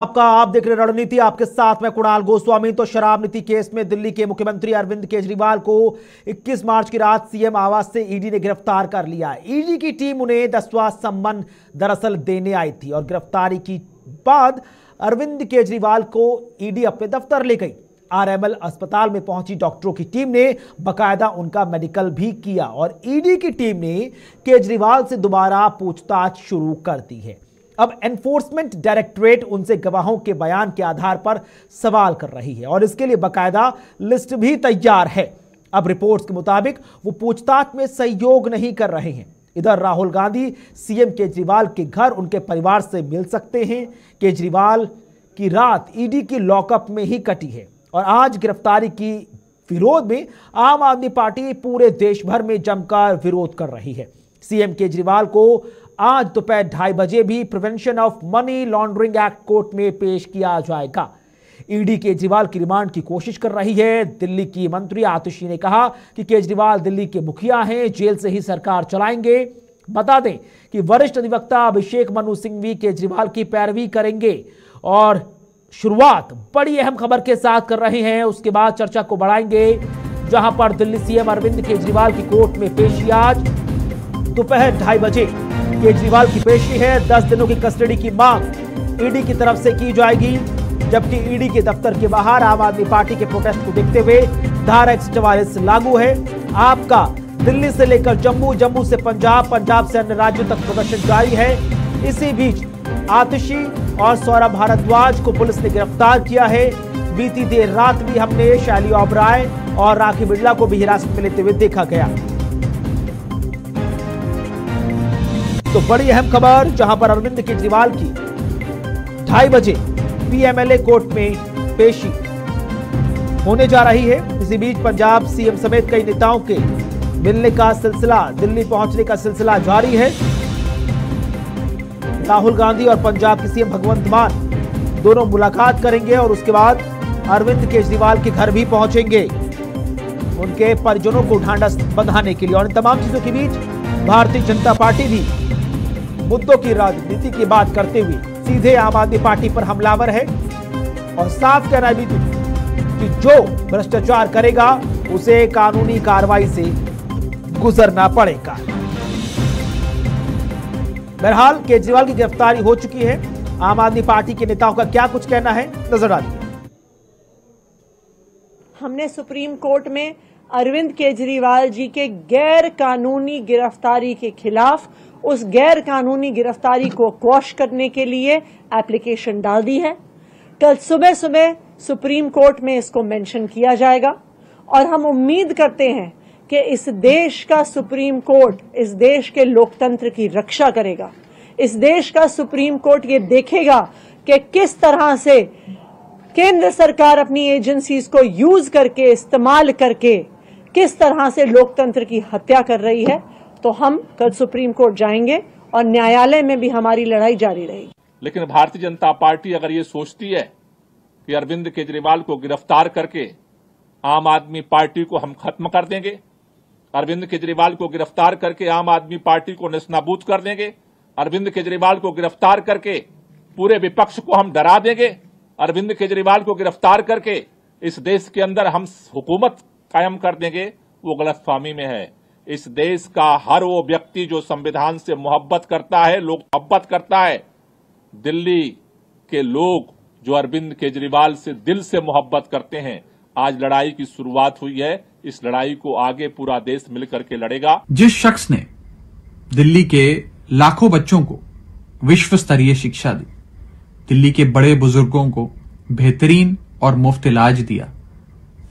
आप देख रहे रणनीति, आपके साथ में कुणाल गोस्वामी। तो शराब नीति केस में दिल्ली के मुख्यमंत्री अरविंद केजरीवाल को 21 मार्च की रात सीएम आवास से ईडी ने गिरफ्तार कर लिया। ईडी की टीम उन्हें 10वां सम्मन दरअसल देने आई थी और गिरफ्तारी की बाद अरविंद केजरीवाल को ईडी अपने दफ्तर ले गई। आरएमएल अस्पताल में पहुंची डॉक्टरों की टीम ने बाकायदा उनका मेडिकल भी किया और ईडी की टीम ने केजरीवाल से दोबारा पूछताछ शुरू कर दी है। अब एनफोर्समेंट डायरेक्टरेट उनसे गवाहों के बयान के आधार पर सवाल कर रही है और इसके लिए बाकायदा लिस्ट भी तैयार है। अब रिपोर्ट्स के मुताबिक वो पूछताछ में सहयोग नहीं कर रहे हैं। इधर राहुल गांधी सीएम केजरीवाल के घर उनके परिवार से मिल सकते हैं। केजरीवाल की रात ईडी की लॉकअप में ही कटी है और आज गिरफ्तारी की विरोध में आम आदमी पार्टी पूरे देश भर में जमकर विरोध कर रही है। सीएम केजरीवाल को आज दोपहर 2:30 बजे भी prevention of money laundering act court में पेश किया जाएगा। ईडी केजरीवाल की रिमांड की कोशिश कर रही है। दिल्ली की मंत्री आतिशी ने कहा कि केजरीवाल दिल्ली के मुखिया हैं, जेल से ही सरकार चलाएंगे। बता दें कि वरिष्ठ अधिवक्ता अभिषेक मनु सिंह भी केजरीवाल की पैरवी करेंगे और शुरुआत बड़ी अहम खबर के साथ कर रहे हैं। उसके बाद चर्चा को बढ़ाएंगे, जहां पर दिल्ली सीएम अरविंद केजरीवाल की कोर्ट में पेशी आज दोपहर 2:30 बजे केजरीवाल की पेशी है। 10 दिनों की कस्टडी की मांग ईडी की तरफ से की जाएगी, जबकि ईडी के दफ्तर के बाहर आम आदमी पार्टी के प्रोटेस्ट को देखते हुए धारा 144 लागू है। आपका दिल्ली से लेकर जम्मू, जम्मू से पंजाब, पंजाब से अन्य राज्यों तक प्रदर्शन जारी है। इसी बीच आतिशी और सौरभ भारद्वाज को पुलिस ने गिरफ्तार किया है। बीती देर रात भी हमने शैली ओबराय और राखी बिड़ला को भी हिरासत में लेते हुए देखा गया। तो बड़ी अहम खबर, जहां पर अरविंद केजरीवाल की 2:30 बजे पीएमएलए कोर्ट में पेशी होने जा रही है। इसी बीच पंजाब सीएम समेत कई नेताओं के मिलने का सिलसिला, दिल्ली पहुंचने का सिलसिला जारी है। राहुल गांधी और पंजाब के सीएम भगवंत मान दोनों मुलाकात करेंगे और उसके बाद अरविंद केजरीवाल के घर भी पहुंचेंगे उनके परिजनों को ढांढस बंधाने के लिए। और इन तमाम चीजों के बीच भारतीय जनता पार्टी भी मुद्दों की राजनीति की बात करते हुए सीधे आम आदमी पार्टी पर हमलावर है और साफ कहना भी कि जो भ्रष्टाचार करेगा उसे कानूनी कार्रवाई से गुजरना पड़ेगा। बहरहाल केजरीवाल की गिरफ्तारी हो चुकी है। आम आदमी पार्टी के नेताओं का क्या कुछ कहना है, नजर डालिए। हमने सुप्रीम कोर्ट में अरविंद केजरीवाल जी के गैर कानूनी गिरफ्तारी के खिलाफ उस गैर कानूनी गिरफ्तारी को क्वॉश करने के लिए एप्लीकेशन डाल दी है। कल सुबह सुबह सुप्रीम कोर्ट में इसको मेंशन किया जाएगा और हम उम्मीद करते हैं कि इस देश का सुप्रीम कोर्ट इस देश के लोकतंत्र की रक्षा करेगा। इस देश का सुप्रीम कोर्ट ये देखेगा कि किस तरह से केंद्र सरकार अपनी एजेंसीज को यूज करके, इस्तेमाल करके किस तरह से लोकतंत्र की हत्या कर रही है। तो हम कल सुप्रीम कोर्ट जाएंगे और न्यायालय में भी हमारी लड़ाई जारी रहेगी। लेकिन भारतीय जनता पार्टी अगर ये सोचती है कि अरविंद केजरीवाल को गिरफ्तार करके आम आदमी पार्टी को हम खत्म कर देंगे, अरविंद केजरीवाल को गिरफ्तार करके आम आदमी पार्टी को नेस्तनाबूद कर देंगे, अरविंद केजरीवाल को गिरफ्तार करके पूरे विपक्ष को हम डरा देंगे, अरविंद केजरीवाल को गिरफ्तार करके इस देश के अंदर हम हुकूमत कायम कर देंगे, वो गलतफहमी में है। इस देश का हर वो व्यक्ति जो संविधान से मोहब्बत करता है, लोग मोहब्बत करता है। दिल्ली के लोग जो अरविंद केजरीवाल से दिल से मोहब्बत करते हैं, आज लड़ाई की शुरुआत हुई है। इस लड़ाई को आगे पूरा देश मिलकर के लड़ेगा। जिस शख्स ने दिल्ली के लाखों बच्चों को विश्व स्तरीय शिक्षा दी, दिल्ली के बड़े बुजुर्गों को बेहतरीन और मुफ्त इलाज दिया,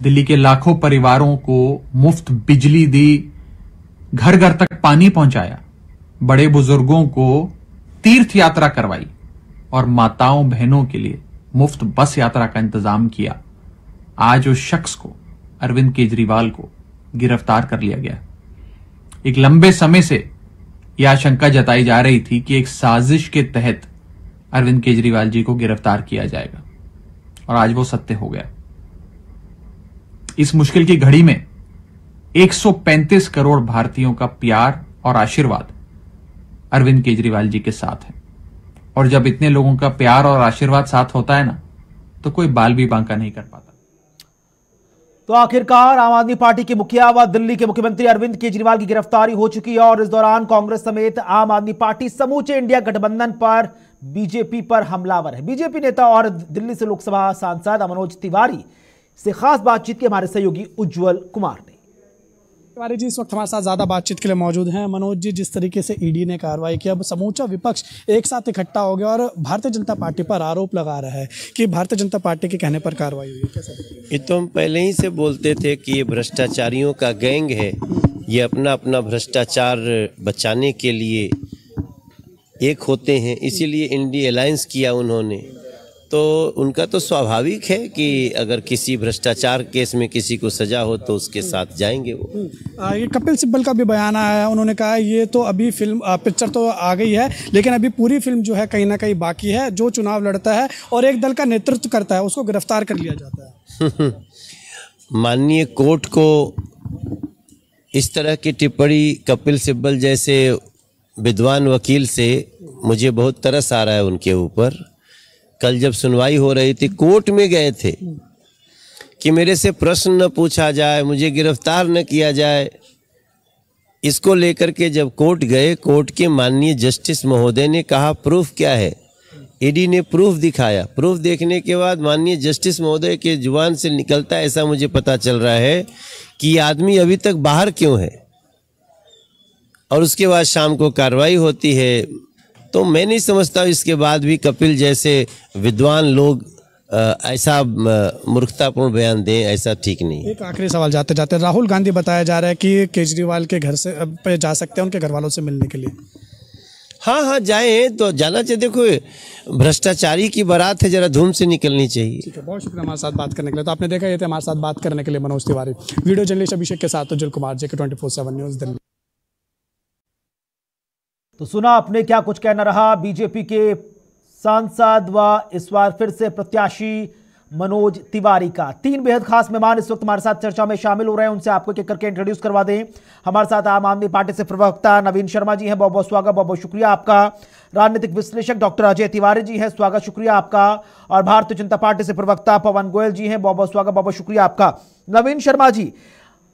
दिल्ली के लाखों परिवारों को मुफ्त बिजली दी, घर घर तक पानी पहुंचाया, बड़े बुजुर्गों को तीर्थ यात्रा करवाई और माताओं बहनों के लिए मुफ्त बस यात्रा का इंतजाम किया, आज उस शख्स को, अरविंद केजरीवाल को गिरफ्तार कर लिया गया। एक लंबे समय से यह आशंका जताई जा रही थी कि एक साजिश के तहत अरविंद केजरीवाल जी को गिरफ्तार किया जाएगा और आज वो सत्य हो गया। इस मुश्किल की घड़ी में 135 करोड़ भारतीयों का प्यार और आशीर्वाद अरविंद केजरीवाल जी के साथ है। और जब इतने लोगों का प्यार और आशीर्वाद साथ होता है ना, तो कोई बाल भी बांका नहीं कर पाता। तो आखिरकार आम आदमी पार्टी के मुखिया व दिल्ली के मुख्यमंत्री अरविंद केजरीवाल की गिरफ्तारी हो चुकी है और इस दौरान कांग्रेस समेत आम आदमी पार्टी समूचे इंडिया गठबंधन पर बीजेपी पर हमलावर है। बीजेपी नेता और दिल्ली से लोकसभा सांसद मनोज तिवारी से खास बातचीत की हमारे सहयोगी उज्जवल कुमार ने। तिवारी जी इस वक्त हमारे साथ ज़्यादा बातचीत के लिए मौजूद हैं। मनोज जी, जिस तरीके से ईडी ने कार्रवाई की, अब समूचा विपक्ष एक साथ इकट्ठा हो गया और भारतीय जनता पार्टी पर आरोप लगा रहा है कि भारतीय जनता पार्टी के कहने पर कार्रवाई हुई है। कैसा देखते हैं? ये तो हम पहले ही से बोलते थे कि ये भ्रष्टाचारियों का गैंग है। ये अपना अपना भ्रष्टाचार बचाने के लिए एक होते हैं, इसीलिए इंडी अलायंस किया उन्होंने। तो उनका तो स्वाभाविक है कि अगर किसी भ्रष्टाचार केस में किसी को सजा हो तो उसके साथ जाएंगे वो। ये कपिल सिब्बल का भी बयान आया है। उन्होंने कहा ये तो अभी पिक्चर तो आ गई है, लेकिन अभी पूरी फिल्म जो है कहीं ना कहीं बाकी है। जो चुनाव लड़ता है और एक दल का नेतृत्व करता है उसको गिरफ्तार कर लिया जाता है। माननीय कोर्ट को इस तरह की टिप्पणी कपिल सिब्बल जैसे विद्वान वकील से मुझे बहुत तरस आ रहा है उनके ऊपर। कल जब सुनवाई हो रही थी, कोर्ट में गए थे कि मेरे से प्रश्न न पूछा जाए, मुझे गिरफ्तार न किया जाए। इसको लेकर के जब कोर्ट गए, कोर्ट के माननीय जस्टिस महोदय ने कहा प्रूफ क्या है। ईडी ने प्रूफ दिखाया। प्रूफ देखने के बाद माननीय जस्टिस महोदय के जुबान से निकलता ऐसा मुझे पता चल रहा है कि ये आदमी अभी तक बाहर क्यों है। और उसके बाद शाम को कार्रवाई होती है। तो मैं नहीं समझता इसके बाद भी कपिल जैसे विद्वान लोग ऐसा मूर्खतापूर्ण बयान दें, ऐसा ठीक नहीं। एक आखिरी सवाल जाते जाते, राहुल गांधी बताया जा रहा है कि केजरीवाल के घर से पे जा सकते हैं उनके घर वालों से मिलने के लिए। हाँ जाए तो जाना चाहिए। देखो भ्रष्टाचारी की बारात है, जरा धूम से निकलनी चाहिए। ठीक है, बहुत शुक्रिया हमारे साथ बात करने के लिए। तो आपने देखा ये थे हमारे साथ बात करने के लिए मनोज तिवारी। वीडियो जर्नलिस्ट अभिषेक के साथ उज्जवल कुमार, JK 24/7 न्यूज़ दिल्ली। तो सुना आपने क्या कुछ कहना रहा बीजेपी के सांसद व इस बार फिर से प्रत्याशी मनोज तिवारी का। 3 बेहद खास मेहमान इस वक्त हमारे साथ चर्चा में शामिल हो रहे हैं। उनसे आपको एक करके इंट्रोड्यूस करवा दें। हमारे साथ आम आदमी पार्टी से प्रवक्ता नवीन शर्मा जी हैं, बहुत बहुत स्वागत, बहुत बहुत शुक्रिया आपका। राजनीतिक विश्लेषक डॉक्टर अजय तिवारी जी हैं, स्वागत शुक्रिया आपका। और भारतीय जनता पार्टी से प्रवक्ता पवन गोयल जी हैं, बहुत बहुत स्वागत, बहुत बहुत शुक्रिया आपका। नवीन शर्मा जी,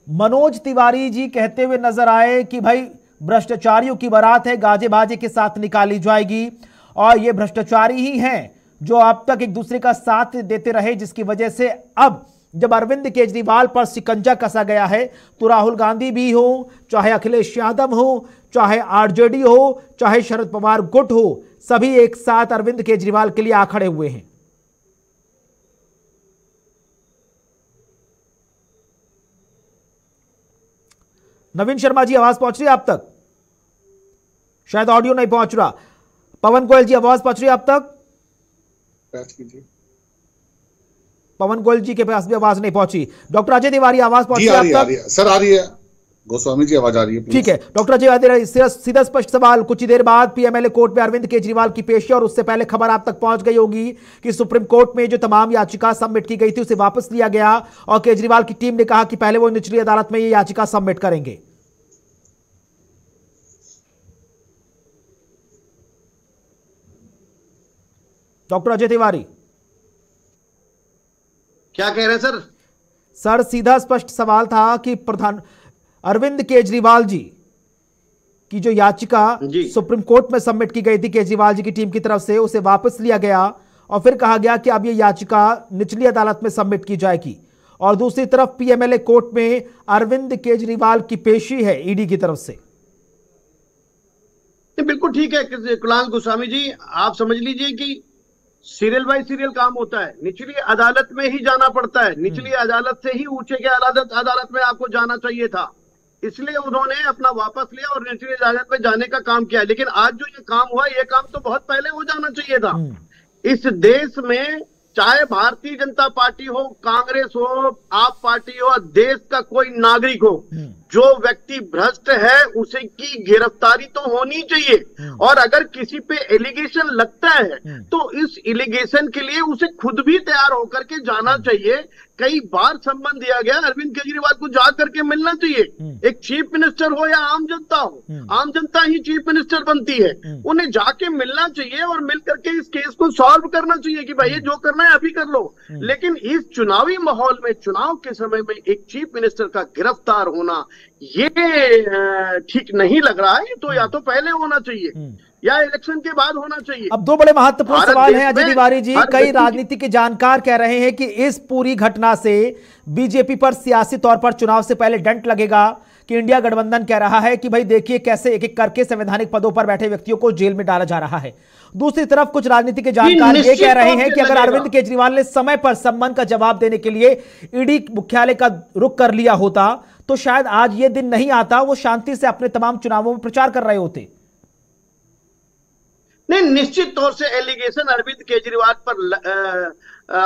मनोज तिवारी जी कहते हुए नजर आए कि भाई भ्रष्टाचारियों की बारात है, गाजे बाजे के साथ निकाली जाएगी और ये भ्रष्टाचारी ही हैं जो अब तक एक दूसरे का साथ देते रहे, जिसकी वजह से अब जब अरविंद केजरीवाल पर शिकंजा कसा गया है तो राहुल गांधी भी हो, चाहे अखिलेश यादव हो, चाहे आरजेडी हो, चाहे शरद पवार गुट हो, सभी एक साथ अरविंद केजरीवाल के लिए आ खड़े हुए हैं। नवीन शर्मा जी, आवाज पहुंच रही है आप तक? शायद ऑडियो नहीं पहुंच रहा। पवन गोयल जी, आवाज पहुंच रही है आप तक? पवन गोयल जी के पास भी आवाज नहीं पहुंची। डॉक्टर अजय तिवारी, आवाज पहुंच रही है आप तक? सर आ रही है। गोस्वामी जी आवाज आ रही है? ठीक है डॉक्टर अजय तिवारी, सीधा स्पष्ट सवाल। कुछ ही देर बाद पीएमएलए कोर्ट में अरविंद केजरीवाल की पेशी और उससे पहले खबर आप तक पहुंच गई होगी कि सुप्रीम कोर्ट में जो तमाम याचिका सबमिट की गई थी उसे वापस लिया गया और केजरीवाल की टीम ने कहा कि पहले वो निचली अदालत में ये याचिका सबमिट करेंगे। डॉक्टर अजय तिवारी क्या कह रहे हैं सर? सर सीधा स्पष्ट सवाल था कि प्रधान अरविंद केजरीवाल जी की जो याचिका सुप्रीम कोर्ट में सबमिट की गई थी केजरीवाल जी की टीम की तरफ से, उसे वापस लिया गया और फिर कहा गया कि अब ये याचिका निचली अदालत में सबमिट की जाएगी। और दूसरी तरफ पीएमएलए कोर्ट में अरविंद केजरीवाल की पेशी है ईडी की तरफ से। बिल्कुल ठीक है कुणाल गोस्वामी जी, आप समझ लीजिए कि सीरियल बाय सीरियल काम होता है। निचली अदालत में ही जाना पड़ता है, निचली अदालत से ही ऊंचे के अदालत में आपको जाना चाहिए था, इसलिए उन्होंने अपना वापस लिया और निचली अदालत में जाने का काम किया। लेकिन आज जो ये काम हुआ, ये काम तो बहुत पहले हो जाना चाहिए था। इस देश में चाहे भारतीय जनता पार्टी हो, कांग्रेस हो, आप पार्टी हो, देश का कोई नागरिक हो, जो व्यक्ति भ्रष्ट है उसे की गिरफ्तारी तो होनी चाहिए, और अगर किसी पे एलिगेशन लगता है तो इस एलिगेशन के लिए उसे खुद भी तैयार होकर के जाना चाहिए। कई बार सम्मान दिया गया, अरविंद केजरीवाल को जा करके मिलना चाहिए। एक चीफ मिनिस्टर हो या आम जनता हो, आम जनता ही चीफ मिनिस्टर बनती है, उन्हें जाके मिलना चाहिए और मिल करके इस केस को सॉल्व करना चाहिए कि भाई ये जो करना है अभी कर लो। लेकिन इस चुनावी माहौल में, चुनाव के समय में एक चीफ मिनिस्टर का गिरफ्तार होना ये ठीक नहीं लग रहा है। तो या तो पहले होना चाहिए या इलेक्शन के बाद होना चाहिए। अब दो बड़े महत्वपूर्ण सवाल हैं अजय तिवारी जी। कई राजनीतिक जानकार कह रहे हैं कि इस पूरी घटना से बीजेपी पर सियासी तौर पर चुनाव से पहले डंट लगेगा, कि इंडिया गठबंधन कह रहा है कि भाई देखिए कैसे एक एक करके संवैधानिक पदों पर बैठे व्यक्तियों को जेल में डाला जा रहा है। दूसरी तरफ कुछ राजनीतिक जानकार ये कह रहे हैं कि अगर अरविंद केजरीवाल ने समय पर सम्मान का जवाब देने के लिए ईडी मुख्यालय का रुख कर लिया होता तो शायद आज ये दिन नहीं आता, वो शांति से अपने तमाम चुनावों में प्रचार कर रहे होते। नहीं, निश्चित तौर से एलिगेशन अरविंद केजरीवाल पर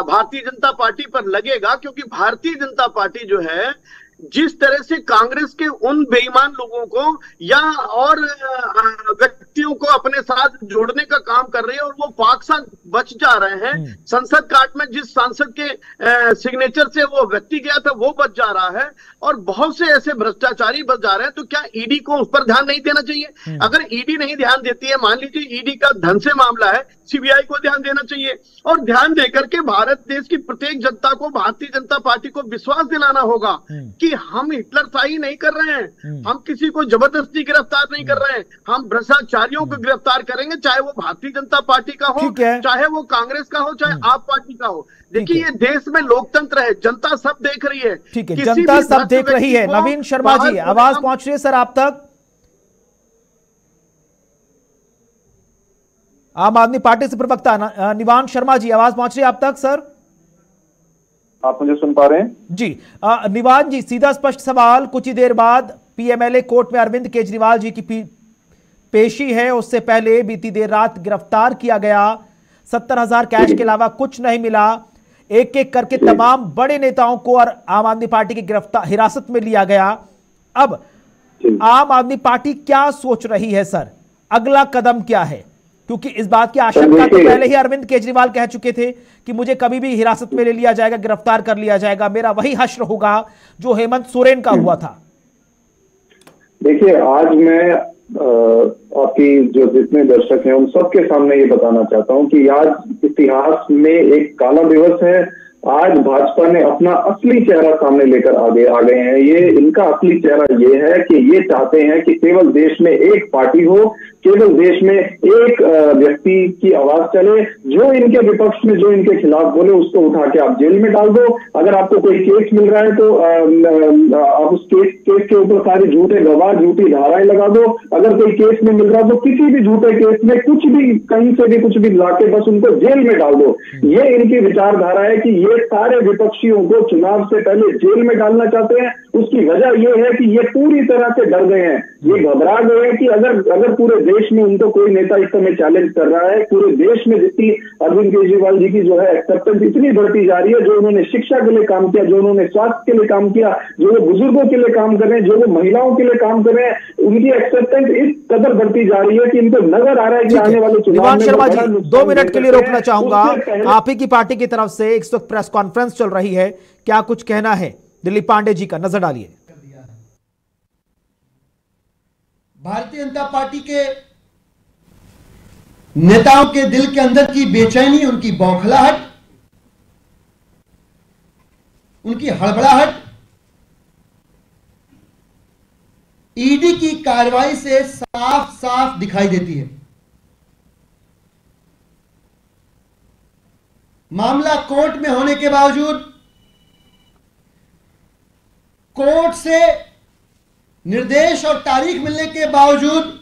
भारतीय जनता पार्टी पर लगेगा, क्योंकि भारतीय जनता पार्टी जो है जिस तरह से कांग्रेस के उन बेईमान लोगों को या और व्यक्तियों को अपने साथ जोड़ने का काम कर रही है और वो पाक साथ बच जा रहे हैं। संसद काट में जिस सांसद के सिग्नेचर से वो व्यक्ति गया था वो बच जा रहा है, और बहुत से ऐसे भ्रष्टाचारी बच जा रहे हैं। तो क्या ईडी को उस पर ध्यान नहीं देना चाहिए? अगर ईडी नहीं ध्यान देती है, मान लीजिए ईडी का धन से मामला है, सीबीआई को ध्यान देना चाहिए, और ध्यान देकर के भारत देश की प्रत्येक जनता को, भारतीय जनता पार्टी को विश्वास दिलाना होगा कि हम हिटलरशाही नहीं कर रहे हैं, हम किसी को जबरदस्ती गिरफ्तार नहीं कर रहे हैं, हम भ्रष्टाचारियों को गिरफ्तार करेंगे, चाहे वो भारतीय जनता पार्टी का हो, चाहे वो कांग्रेस का हो, चाहे आप पार्टी का हो। देखिए ये देश में लोकतंत्र है, जनता सब देख रही है। ठीक है, जनता सब देख रही है। नवीन शर्मा जी, आवाज पहुंच रही है सर आप तक? आम आदमी पार्टी से प्रवक्ता निवान शर्मा जी, आवाज पहुंच रही है आप तक सर? आप मुझे सुन पा रहे हैं? जी निवान जी, सीधा स्पष्ट सवाल। कुछ ही देर बाद पीएमएलए कोर्ट में अरविंद केजरीवाल जी की पेशी है। उससे पहले बीती देर रात गिरफ्तार किया गया, 70,000 कैश के अलावा कुछ नहीं मिला। एक एक करके तमाम बड़े नेताओं को और आम आदमी पार्टी की हिरासत में लिया गया। अब आम आदमी पार्टी क्या सोच रही है सर, अगला कदम क्या है? क्योंकि इस बात की आशंका तो पहले ही अरविंद केजरीवाल कह चुके थे कि मुझे कभी भी हिरासत में ले लिया जाएगा, गिरफ्तार कर लिया जाएगा, मेरा वही हश्र होगा जो हेमंत सोरेन का हुआ था। देखिए, आज मैं आपकी जो जितने दर्शक हैं उन सबके सामने ये बताना चाहता हूं कि आज इतिहास में एक काला दिवस है। आज भाजपा ने अपना असली चेहरा सामने लेकर आ गए हैं। ये इनका असली चेहरा ये है कि ये चाहते हैं कि केवल देश में एक पार्टी हो, केवल देश में एक व्यक्ति की आवाज चले, जो इनके विपक्ष में, जो इनके खिलाफ बोले उसको उठा के आप जेल में डाल दो। अगर आपको कोई केस मिल रहा है तो आप उस केस के ऊपर सारे झूठे गवाह, झूठी धाराएं लगा दो। अगर कोई केस में मिल रहा तो किसी भी झूठे केस में कुछ भी, कहीं से भी कुछ भी लाके बस उनको जेल में डाल दो। ये इनकी विचारधारा है कि ये सारे विपक्षियों को चुनाव से पहले जेल में डालना चाहते हैं। उसकी वजह यह है कि ये पूरी तरह से डर गए हैं, ये घबरा गए हैं कि अगर पूरे देश में उनको कोई नेता इस समय चैलेंज कर रहा है, पूरे देश में जितनी अरविंद केजरीवाल जी की जो है एक्सेप्टेंस इतनी बढ़ती जा रही है, जो उन्होंने शिक्षा के लिए काम किया, जो उन्होंने स्वास्थ्य के लिए काम किया, जो वो बुजुर्गों के लिए काम कर रहे हैं, जो वो महिलाओं के लिए काम कर रहे हैं, उनकी एक्सेप्टेंस इस कदर बढ़ती जा रही है कि इनको नजर आ रहा है कि आने वाले चुनाव में। शर्मा जी, 2 मिनट के लिए रोकना चाहूंगा। आप ही की पार्टी की तरफ से इस वक्त प्रेस कॉन्फ्रेंस चल रही है, क्या कुछ कहना है दिलीप पांडे जी का, नजर डालिए। भारतीय जनता पार्टी के नेताओं के दिल के अंदर की बेचैनी, उनकी बौखलाहट, उनकी हड़बड़ाहट ईडी की कार्रवाई से साफ साफ दिखाई देती है। मामला कोर्ट में होने के बावजूद, कोर्ट से निर्देश और तारीख मिलने के बावजूद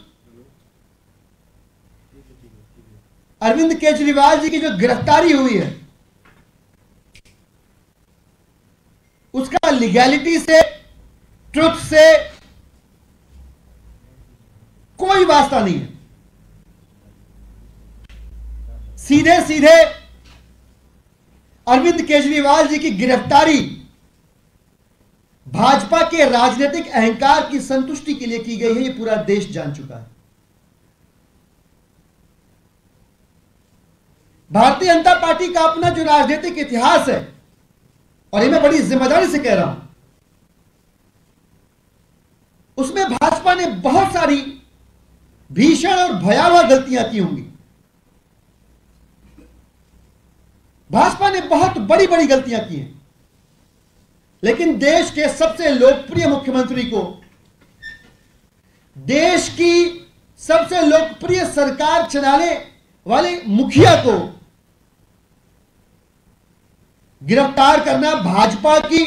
अरविंद केजरीवाल जी की जो गिरफ्तारी हुई है उसका लीगैलिटी से, ट्रुथ से कोई वास्ता नहीं है। सीधे सीधे अरविंद केजरीवाल जी की गिरफ्तारी भाजपा के राजनीतिक अहंकार की संतुष्टि के लिए की गई है, यह पूरा देश जान चुका है। भारतीय जनता पार्टी का अपना जो राजनीतिक इतिहास है, और ये मैं बड़ी जिम्मेदारी से कह रहा हूं, उसमें भाजपा ने बहुत सारी भीषण और भयावह गलतियां की होंगी। भाजपा ने बहुत बड़ी बड़ी गलतियां की हैं, लेकिन देश के सबसे लोकप्रिय मुख्यमंत्री को, देश की सबसे लोकप्रिय सरकार चलाने वाले मुखिया को गिरफ्तार करना भाजपा की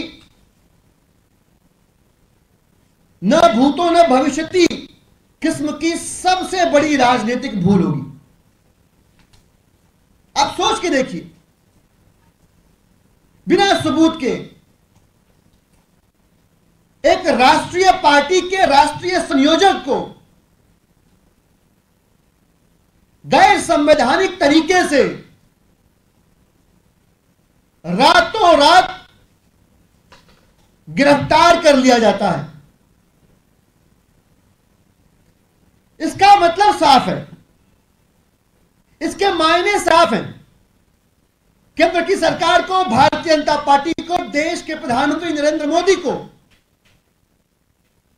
न भूतो न भविष्यति किस्म की सबसे बड़ी राजनीतिक भूल होगी। आप सोच के देखिए, बिना सबूत के एक राष्ट्रीय पार्टी के राष्ट्रीय संयोजक को गैर संवैधानिक तरीके से रातों रात गिरफ्तार कर लिया जाता है। इसका मतलब साफ है, इसके मायने साफ हैं। केंद्र की सरकार को, भारतीय जनता पार्टी को, देश के प्रधानमंत्री नरेंद्र मोदी को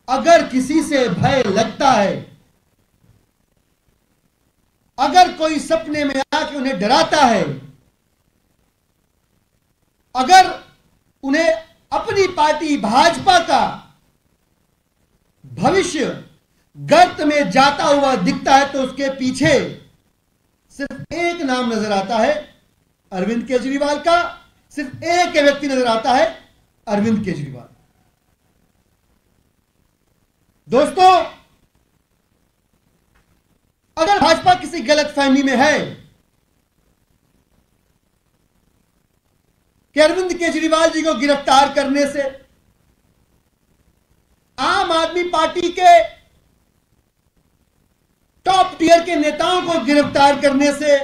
अगर किसी से भय लगता है, अगर कोई सपने में आके उन्हें डराता है, अगर उन्हें अपनी पार्टी भाजपा का भविष्य गर्त में जाता हुआ दिखता है, तो उसके पीछे सिर्फ एक नाम नजर आता है, अरविंद केजरीवाल का। सिर्फ एक व्यक्ति नजर आता है, अरविंद केजरीवाल। दोस्तों, अगर भाजपा किसी गलतफहमी में है कि अरविंद केजरीवाल जी को गिरफ्तार करने से, आम आदमी पार्टी के टॉप टियर के नेताओं को गिरफ्तार करने से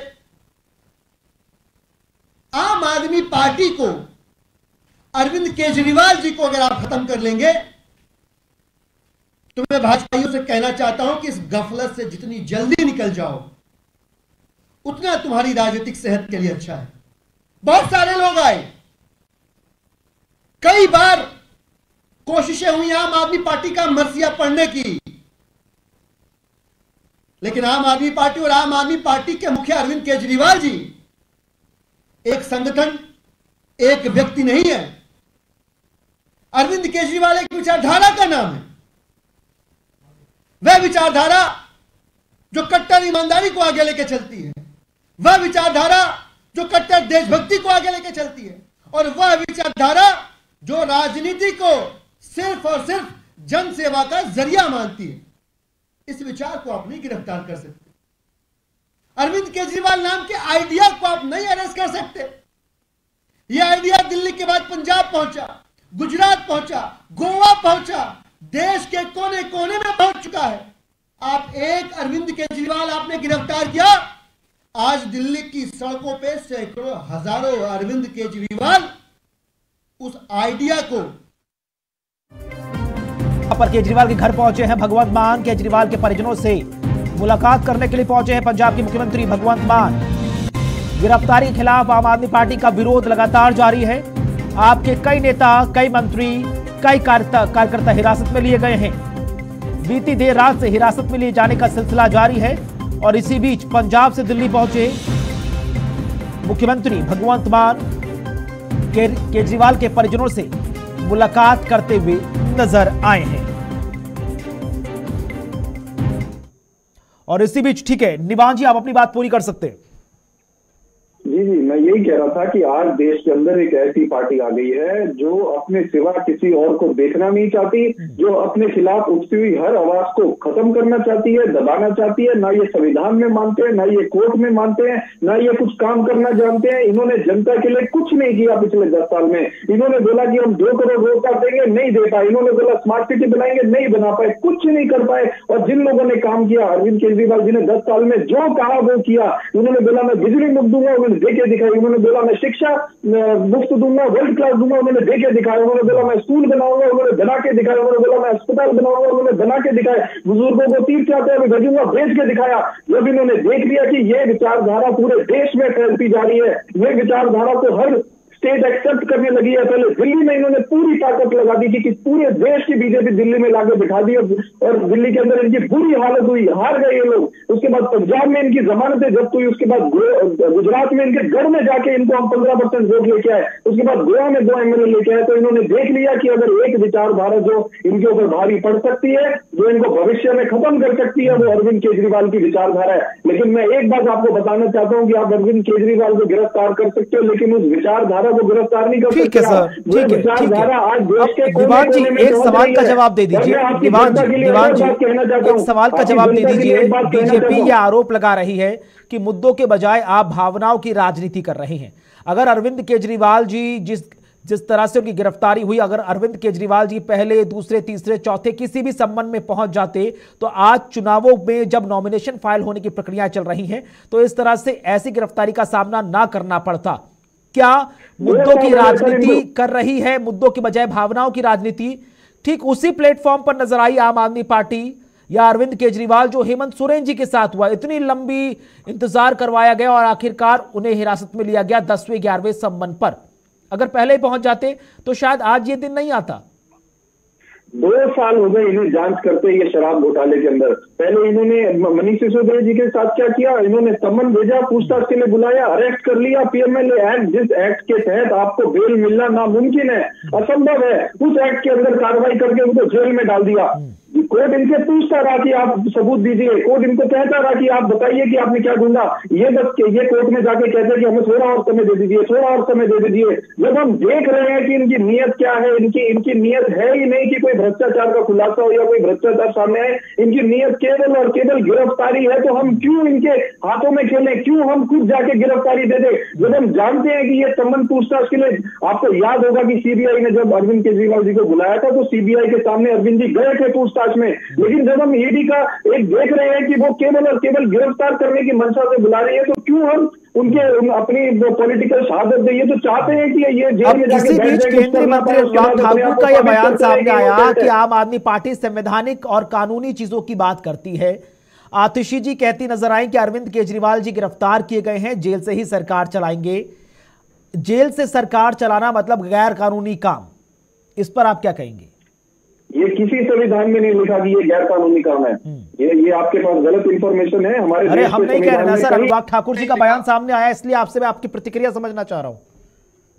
आम आदमी पार्टी को, अरविंद केजरीवाल जी को अगर आप खत्म कर लेंगे, तो मैं भाजपाइयों से कहना चाहता हूं कि इस गफलत से जितनी जल्दी निकल जाओ, उतना तुम्हारी राजनीतिक सेहत के लिए अच्छा है। बहुत सारे लोग आए, कई बार कोशिशें हुई आम आदमी पार्टी का मर्सिया पढ़ने की, लेकिन आम आदमी पार्टी और आम आदमी पार्टी के मुखिया अरविंद केजरीवाल जी एक संगठन, एक व्यक्ति नहीं है। अरविंद केजरीवाल एक विचारधारा का नाम है। वह विचारधारा जो कट्टर ईमानदारी को आगे लेकर चलती है, वह विचारधारा जो कट्टर देशभक्ति को आगे लेकर चलती है, और वह विचारधारा जो राजनीति को सिर्फ और सिर्फ जन सेवा का जरिया मानती है। इस विचार को आप नहीं गिरफ्तार कर सकते। अरविंद केजरीवाल नाम के आइडिया को आप नहीं अरेस्ट कर सकते। यह आइडिया दिल्ली के बाद पंजाब पहुंचा, गुजरात पहुंचा, गोवा पहुंचा, देश के कोने कोने में पहुंच चुका है। आप एक अरविंद केजरीवाल आपने गिरफ्तार किया, आज दिल्ली की सड़कों पे सैकड़ों हजारों अरविंद केजरीवाल उस आइडिया को। पर केजरीवाल के घर पहुंचे हैं भगवंत मान। केजरीवाल के परिजनों से मुलाकात करने के लिए पहुंचे हैं पंजाब के मुख्यमंत्री भगवंत मान। गिरफ्तारी के खिलाफ आम आदमी पार्टी का विरोध लगातार जारी है। आपके कई नेता, कई मंत्री, कई कार्यकर्ता हिरासत में लिए गए हैं। बीती देर रात से हिरासत में लिए जाने का सिलसिला जारी है। और इसी बीच पंजाब से दिल्ली पहुंचे मुख्यमंत्री भगवंत मान केजरीवाल के परिजनों से मुलाकात करते हुए नजर आए हैं। और इसी बीच, ठीक है निवान जी, आप अपनी बात पूरी कर सकते हैं। जी, मैं यही कह रहा था कि आज देश के अंदर एक ऐसी पार्टी आ गई है जो अपने सिवा किसी और को देखना नहीं चाहती, जो अपने खिलाफ उठती हुई हर आवाज को खत्म करना चाहती है, दबाना चाहती है। ना ये संविधान में मानते हैं, ना ये कोर्ट में मानते हैं, ना ये कुछ काम करना जानते हैं। इन्होंने जनता के लिए कुछ नहीं किया पिछले 10 साल में। इन्होंने बोला कि हम 2 करोड़ रोजगार देंगे, नहीं दे पाए। इन्होंने बोला स्मार्ट सिटी बनाएंगे, नहीं बना पाए, कुछ नहीं कर पाए। और जिन लोगों ने काम किया, अरविंद केजरीवाल जी ने 10 साल में जो कहा वो किया। उन्होंने बोला मैं बिजली मुक्त दूंगा, उन्होंने देके दिखाई। उन्होंने बोला मैं शिक्षा मुफ्त दूंगा, वर्ल्ड क्लास दूंगा, उन्होंने देके दिखाया। उन्होंने बोला मैं स्कूल बनाऊंगा, उन्होंने बना के दिखाया। उन्होंने बोला मैं अस्पताल बनाऊंगा, उन्होंने बना के दिखाया। बुजुर्गों को तीर्थ यात्रा में भेजूंगा, भेज के दिखाया। जब इन्होंने देख लिया कि ये विचारधारा पूरे देश में फैलती जा रही है, ये विचारधारा को हर स्टेट एक्सेप्ट करने लगी है। पहले दिल्ली में इन्होंने पूरी ताकत लगा दी कि पूरे देश की बीजेपी दिल्ली में लाके बिठा दी और दिल्ली के अंदर इनकी बुरी हालत हुई, हार गए ये लोग। उसके बाद पंजाब में इनकी जमानतें जब्त हुई। उसके बाद गुजरात में इनके गढ़ में जाके इनको हम 15% वोट लेके आए। उसके बाद गोवा में 2 MLA लेके आए। तो इन्होंने देख लिया कि अगर एक विचारधारा जो इनके ऊपर भारी पड़ सकती है, जो इनको भविष्य में खत्म कर सकती है, वो अरविंद केजरीवाल की विचारधारा है। लेकिन मैं एक बात आपको बताना चाहता हूँ कि आप अरविंद केजरीवाल को गिरफ्तार कर सकते हो, लेकिन उस विचारधारा को गिरफ्तार नहीं कर सकते। ठीक है सर, ठीक है, ठीक है। दीवान जी एक सवाल का जवाब दे दीजिए। दीवान जी एक सवाल का जवाब दे दीजिए। बीजेपी ये आरोप लगा रही है कि मुद्दों के बजाय आप भावनाओं की राजनीति कर रहे हैं। अगर अरविंद केजरीवाल जी जिस तरह से उनकी गिरफ्तारी हुई, अगर अरविंद केजरीवाल जी पहले, दूसरे, तीसरे, चौथे किसी भी संबंध में पहुंच जाते, तो आज चुनावों में जब नॉमिनेशन फाइल होने की प्रक्रिया चल रही है, तो इस तरह से ऐसी गिरफ्तारी का सामना ना करना पड़ता। क्या मुद्दों की राजनीति कर रही है, मुद्दों के बजाय भावनाओं की राजनीति? ठीक उसी प्लेटफॉर्म पर नजर आई आम आदमी पार्टी या अरविंद केजरीवाल जो हेमंत सोरेन जी के साथ हुआ। इतनी लंबी इंतजार करवाया गया और आखिरकार उन्हें हिरासत में लिया गया 10वें 11वें संबंध पर। अगर पहले ही पहुंच जाते तो शायद आज ये दिन नहीं आता। 2 साल हो गए इन्हें जांच करते ये शराब घोटाले के अंदर। पहले इन्होंने मनीष सिसोदिया जी के साथ क्या किया, इन्होंने समन भेजा, पूछताछ के लिए बुलाया, अरेस्ट कर लिया। PMLA एक्ट, जिस एक्ट के तहत आपको बेल मिलना नामुमकिन है, असंभव है, उस एक्ट के अंदर कार्रवाई करके उनको जेल में डाल दिया। कोर्ट इनसे पूछता रहा कि आप सबूत दीजिए, कोर्ट इनको कहता रहा कि आप बताइए कि आपने क्या ढूंढा। ये कोर्ट में जाके कहते कि हमें थोड़ा और समय दे दीजिए, थोड़ा और समय दे दीजिए। जब हम देख रहे हैं कि इनकी नीयत क्या है, इनकी नीयत है ही नहीं कि कोई भ्रष्टाचार का खुलासा हो या कोई भ्रष्टाचार सामने आए, इनकी नीयत केवल और केवल गिरफ्तारी है। तो हम क्यों इनके हाथों में खेलें, क्यों हम खुद जाके गिरफ्तारी दे दें, जब हम जानते हैं कि ये संबंध पूछताछ के लिए। आपको याद होगा कि CBI ने जब अरविंद केजरीवाल जी को बुलाया था, तो CBI के सामने अरविंद जी गए थे पूछताछ में। लेकिन जब हम ED का एक देख रहे हैं कि वो केवल और केवल गिरफ्तार करने की मंशा से बुला रही है, तो क्यों हम उनके अपनी पॉलिटिकल शहादत दें? ये तो चाहते हैं कि ये जेल में जाके बैठ जाए। केंद्रीय मंत्री अनुराग ठाकुर का यह बयान सामने आया कि आम आदमी पार्टी संवैधानिक और कानूनी चीजों की बात करती है। आतिशी जी कहती नजर आई कि अरविंद केजरीवाल जी गिरफ्तार किए गए हैं, जेल से ही सरकार चलाएंगे। जेल से सरकार चलाना मतलब गैर कानूनी काम, इस पर आप क्या कहेंगे? ये किसी संविधान में नहीं लिखा कि ये गैर कानूनी काम है। ये आपके पास गलत इंफॉर्मेशन है। हमारे अरे हम नहीं कह रहे सर, अनुराग ठाकुर जी का बयान सामने आया, इसलिए आपसे मैं आपकी प्रतिक्रिया समझना चाह रहा हूँ।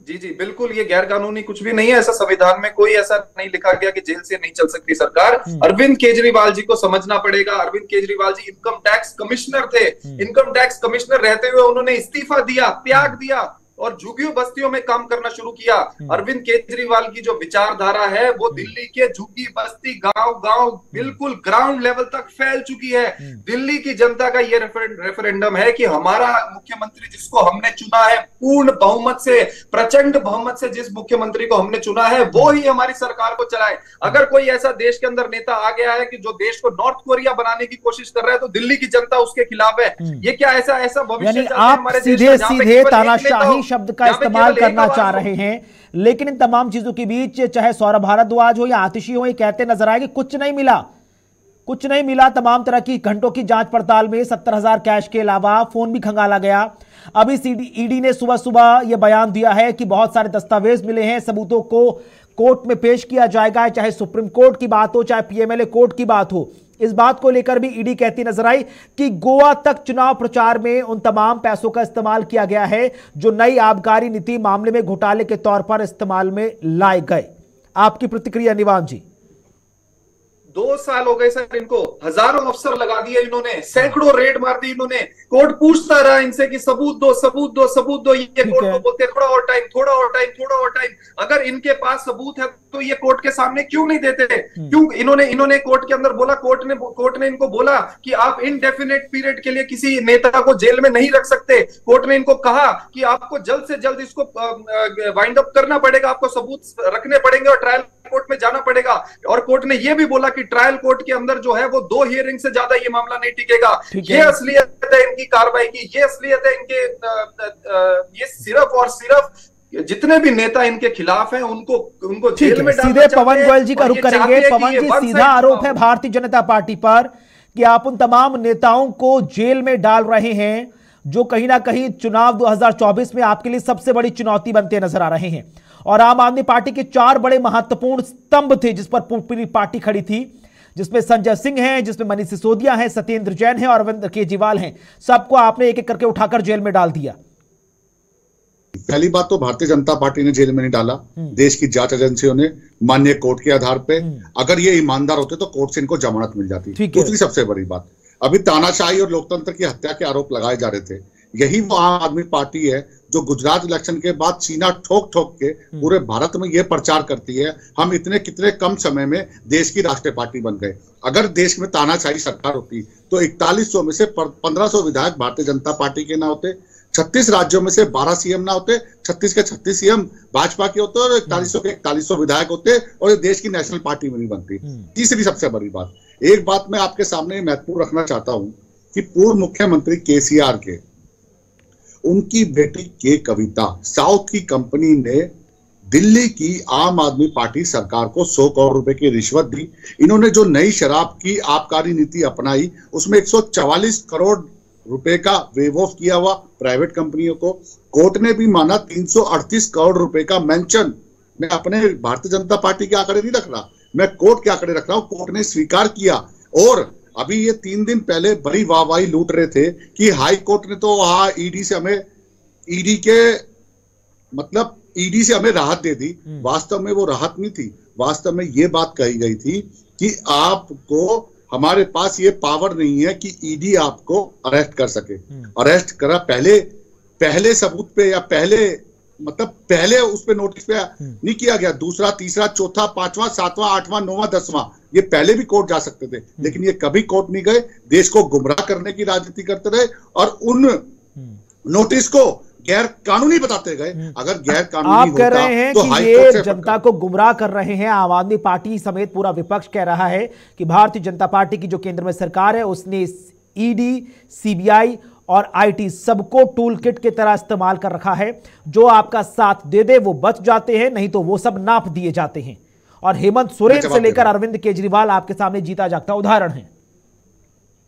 जी बिल्कुल, ये गैर कानूनी कुछ भी नहीं है। ऐसा संविधान में कोई ऐसा नहीं लिखा गया कि जेल से नहीं चल सकती सरकार। अरविंद केजरीवाल जी को समझना पड़ेगा। Arvind Kejriwal ji income tax commissioner थे। इनकम टैक्स कमिश्नर रहते हुए उन्होंने इस्तीफा दिया, त्याग दिया और झुग्गियों बस्तियों में काम करना शुरू किया। अरविंद केजरीवाल की जो विचारधारा है वो दिल्ली के झुग्गी बस्ती, गांव बिल्कुल ग्राउंड लेवल तक फैल चुकी है। दिल्ली की जनता का ये रेफरेंडम है कि हमारा मुख्यमंत्री जिसको हमने चुना है, पूर्ण बहुमत से, प्रचंड बहुमत से जिस मुख्यमंत्री को हमने चुना है, वो ही हमारी सरकार को चलाए। अगर कोई ऐसा देश के अंदर नेता आ गया है कि जो देश को नॉर्थ कोरिया बनाने की कोशिश कर रहा है, तो दिल्ली की जनता उसके खिलाफ है। ये क्या ऐसा भविष्य आप सीधे तानाशाही शब्द का इस्तेमाल करना चाह रहे हैं, लेकिन इन तमाम चीजों के बीच चाहे सौरभ भारद्वाज हो या आतिशी हो, ये कहते नजर आए कि कुछ नहीं मिला। तमाम तरह की घंटों की जांच पड़ताल में 70,000 कैश के अलावा फोन भी खंगाला गया। अभी ईडी ने सुबह यह बयान दिया है कि बहुत सारे दस्तावेज मिले हैं, सबूतों को कोर्ट में पेश किया जाएगा, चाहे सुप्रीम कोर्ट की बात हो, चाहे PMLA कोर्ट की बात हो। इस बात को लेकर भी ईडी कहती नजर आई कि गोवा तक चुनाव प्रचार में उन तमाम पैसों का इस्तेमाल किया गया है जो नई आबकारी नीति मामले में घोटाले के तौर पर इस्तेमाल में लाए गए। आपकी प्रतिक्रिया निवान जी? 2 साल हो गए सर इनको, हजारों अफसर लगा दिए इन्होंने, सैकड़ों रेड मार दी इन्होंने। कोर्ट पूछता रहा इनसे कि सबूत दो। ये कोर्ट को बोलते थोड़ा और टाइम। अगर इनके पास सबूत है तो ये कोर्ट के सामने क्यों नहीं देते? क्यों इन्होंने कोर्ट के अंदर बोला, कोर्ट ने इनको बोला कि आप इनडेफिनेट पीरियड के लिए किसी नेता को जेल में नहीं रख सकते। कोर्ट ने इनको कहा कि आपको जल्द से जल्द इसको वाइंड अप करना पड़ेगा, आपको सबूत रखने पड़ेंगे और ट्रायल कोर्ट में जाना पड़ेगा। और कोर्ट ने यह भी बोला कि अभी ट्रायल कोर्ट के अंदर जो है वो 2 हियरिंग से ज्यादा ये मामला नहीं टिकेगा। ये असलियत है इनकी कार्रवाई की, ये असलियत है इनके, ये सिर्फ और सिर्फ जितने भी नेता इनके खिलाफ हैं उनको जेल में डालना सीधे पवन गोयल जी का रुख करेंगे। पवन जी, सीधा आरोप है भारतीय जनता पार्टी पर कि आप उन तमाम नेताओं को जेल में डाल रहे हैं जो कहीं ना कहीं चुनाव 2024 में आपके लिए सबसे बड़ी चुनौती बनते नजर आ रहे हैं। और आम आदमी पार्टी के 4 बड़े महत्वपूर्ण स्तंभ थे जिस पर पूरी पार्टी खड़ी थी, जिसमें संजय सिंह हैं, जिसमें मनीष सिसोदिया हैं, सत्येंद्र जैन हैं और अरविंद केजरीवाल हैं। सबको आपने एक एक करके उठाकर जेल में डाल दिया। पहली बात तो भारतीय जनता पार्टी ने जेल में नहीं डाला, देश की जांच एजेंसियों ने माननीय कोर्ट के आधार पे, अगर ये ईमानदार होते तो कोर्ट से इनको जमानत मिल जाती। दूसरी सबसे बड़ी बात, अभी तानाशाही और लोकतंत्र की हत्या के आरोप लगाए जा रहे थे, यही वो आम आदमी पार्टी है जो गुजरात इलेक्शन के बाद सीना ठोक ठोक के पूरे भारत में यह प्रचार करती है हम इतने कितने कम समय में देश की राष्ट्रीय पार्टी बन गए। अगर देश में तानाशाही सरकार होती तो 4100 में से 1500 विधायक भारतीय जनता पार्टी के ना होते, 36 राज्यों में से 12 सीएम ना होते, 36 के 36 सीएम भाजपा के होते और 4100 के 4100 विधायक होते और ये देश की नेशनल पार्टी में नहीं बनती। तीसरी सबसे बड़ी बात, एक बात मैं आपके सामने महत्वपूर्ण रखना चाहता हूं कि पूर्व मुख्यमंत्री केसीआर के उनकी बेटी के कविता साउथ की कंपनी ने दिल्ली की आम आदमी पार्टी सरकार को 100 करोड़ रुपए की रिश्वत दी। इन्होंने जो नई शराब की आबकारी नीति अपनाई उसमें 144 करोड़ रुपए का वेव ऑफ किया हुआ प्राइवेट कंपनियों को। कोर्ट ने भी माना 338 करोड़ रुपए का मेंशन। मैं अपने भारतीय जनता पार्टी के आंकड़े नहीं रख रहा, मैं कोर्ट के आंकड़े रख रहा हूं। कोर्ट ने स्वीकार किया और अभी ये 3 दिन पहले बड़ी वाहवाही लूट रहे थे कि हाई कोर्ट ने तो वहां ईडी से हमें राहत दे दी। वास्तव में वो राहत नहीं थी, वास्तव में ये बात कही गई थी कि आपको हमारे पास ये पावर नहीं है कि ईडी आपको अरेस्ट कर सके। अरेस्ट करा पहले सबूत पे या पहले उस पे नोटिस पे नहीं किया गया, दूसरा, तीसरा, चौथा, 5वां, 7वां, 8वां, 9वां, 10वां, ये पहले भी कोर्ट जा सकते थे, लेकिन ये कभी कोर्ट नहीं गए। देश को गुमराह करने की राजनीति करते रहे और उन नोटिस को गैर कानूनी बताते गए। अगर गैर कानूनी आप कह रहे हैं तो कि ये जनता को गुमराह कर रहे हैं। आम आदमी पार्टी समेत पूरा विपक्ष कह रहा है कि भारतीय जनता पार्टी की जो केंद्र में सरकार है उसने ईडी, सीबीआई और आईटी सबको टूल किट की तरह इस्तेमाल कर रखा है। जो आपका साथ दे दे वो बच जाते हैं, नहीं तो वो सब नाप दिए जाते हैं। और हेमंत सोरेन से लेकर अरविंद केजरीवाल आपके सामने जीता जागता उदाहरण है।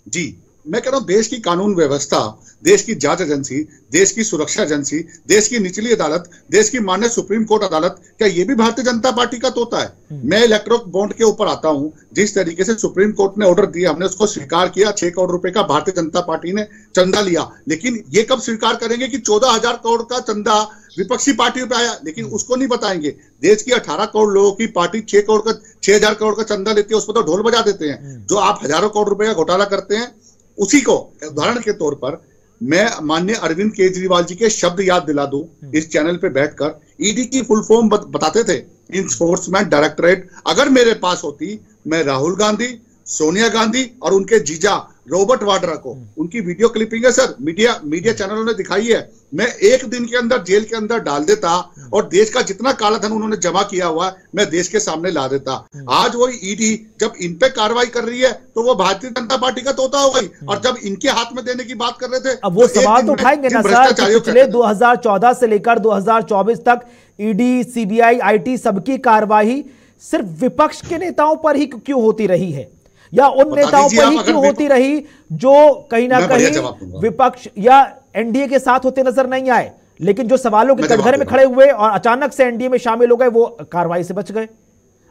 जी, मैं कह रहा हूं देश की कानून व्यवस्था, देश की जांच एजेंसी, देश की सुरक्षा एजेंसी, देश की निचली अदालत, देश की माननीय सुप्रीम कोर्ट अदालत, क्या ये भी भारतीय जनता पार्टी का तोता है? मैं इलेक्ट्रोल बॉन्ड के ऊपर आता हूं। जिस तरीके से सुप्रीम कोर्ट ने ऑर्डर दिया हमने उसको स्वीकार किया। 6 करोड़ रुपए का भारतीय जनता पार्टी ने चंदा लिया, लेकिन ये कब स्वीकार करेंगे कि 14,000 करोड़ का चंदा विपक्षी पार्टियों पे आया, लेकिन उसको नहीं बताएंगे। देश की 18 करोड़ लोगों की पार्टी 6,000 करोड़ का चंदा लेती है, उस पर तो ढोल बजा देते हैं। जो आप हजारों करोड़ रुपए का घोटाला करते हैं उसी को उदाहरण के तौर पर मैं माननीय अरविंद केजरीवाल जी के शब्द याद दिला दूं। इस चैनल पे बैठकर ईडी की फुल फॉर्म बताते थे, इन्फोर्समेंट डायरेक्टरेट। अगर मेरे पास होती, मैं राहुल गांधी, सोनिया गांधी और उनके जीजा रॉबर्ट वाड्रा को, उनकी वीडियो क्लिपिंग है सर, मीडिया चैनलों ने दिखाई है, मैं एक दिन के अंदर जेल के अंदर डाल देता और देश का जितना काला धन उन्होंने जमा किया हुआ है मैं देश के सामने ला देता। आज वो ईडी जब इन पे कार्रवाई कर रही है तो वो भारतीय जनता पार्टी का तोता हो गई, और जब इनके हाथ में देने की बात कर रहे थे अब वो सवाल तो उठाएंगे ना सर। पिछले 2014 से लेकर 2024 तक ईडी, सीबीआई, आईटी सबकी कार्रवाई सिर्फ विपक्ष के नेताओं पर ही क्यों होती रही है, या उन नेताओं पर ही क्यों होती रही जो कहीं ना कहीं विपक्ष या एनडीए के साथ होते नजर नहीं आए, लेकिन जो सवालों के कटघरे में खड़े हुए और अचानक से एनडीए में शामिल हो गए वो कार्रवाई से बच गए।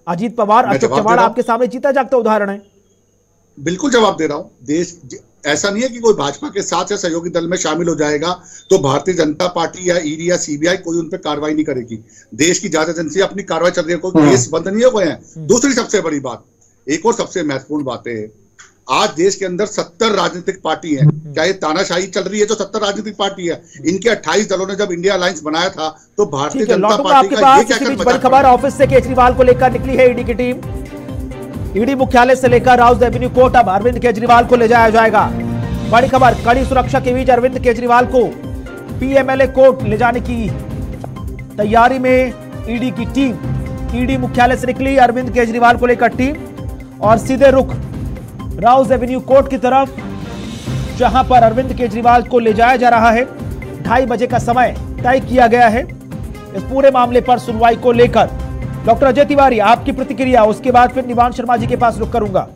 अजीत पवार, अशोक चव्हाण आपके सामने जीता जागता उदाहरण है। बिल्कुल जवाब दे रहा हूं। देश ऐसा नहीं है कि कोई भाजपा के साथ या सहयोगी दल में शामिल हो जाएगा तो भारतीय जनता पार्टी या ईडी या सीबीआई कोई उन पर कार्रवाई नहीं करेगी। देश की जांच एजेंसी अपनी कार्रवाई चल रही है, कोई केस बंद नहीं हो गए हैं। दूसरी सबसे बड़ी बात, एक और सबसे महत्वपूर्ण बात है, आज देश के अंदर 70 राजनीतिक पार्टी है। क्या ये तानाशाही चल रही है जो 70 राजनीतिक पार्टी है? इनके 28 दलों ने जब इंडिया अलायंस बनाया था तो भारतीय जनता पार्टी का ये क्या बड़ी खबर ऑफिस से केजरीवाल को लेकर निकली है ईडी की टीम। ईडी मुख्यालय से लेकर राउज एवेन्यू कोर्ट अब अरविंद केजरीवाल को ले जाया जाएगा। बड़ी खबर, कड़ी सुरक्षा के बीच अरविंद केजरीवाल को पीएमएलए कोर्ट ले जाने की तैयारी में ईडी की टीम। ईडी मुख्यालय से निकली अरविंद केजरीवाल को लेकर टीम और सीधे रुख राउज एवेन्यू कोर्ट की तरफ, जहां पर अरविंद केजरीवाल को ले जाया जा रहा है। 2:30 बजे का समय तय किया गया है इस पूरे मामले पर सुनवाई को लेकर। डॉक्टर अजय तिवारी, आपकी प्रतिक्रिया, उसके बाद फिर निवांश शर्मा जी के पास रुख करूंगा।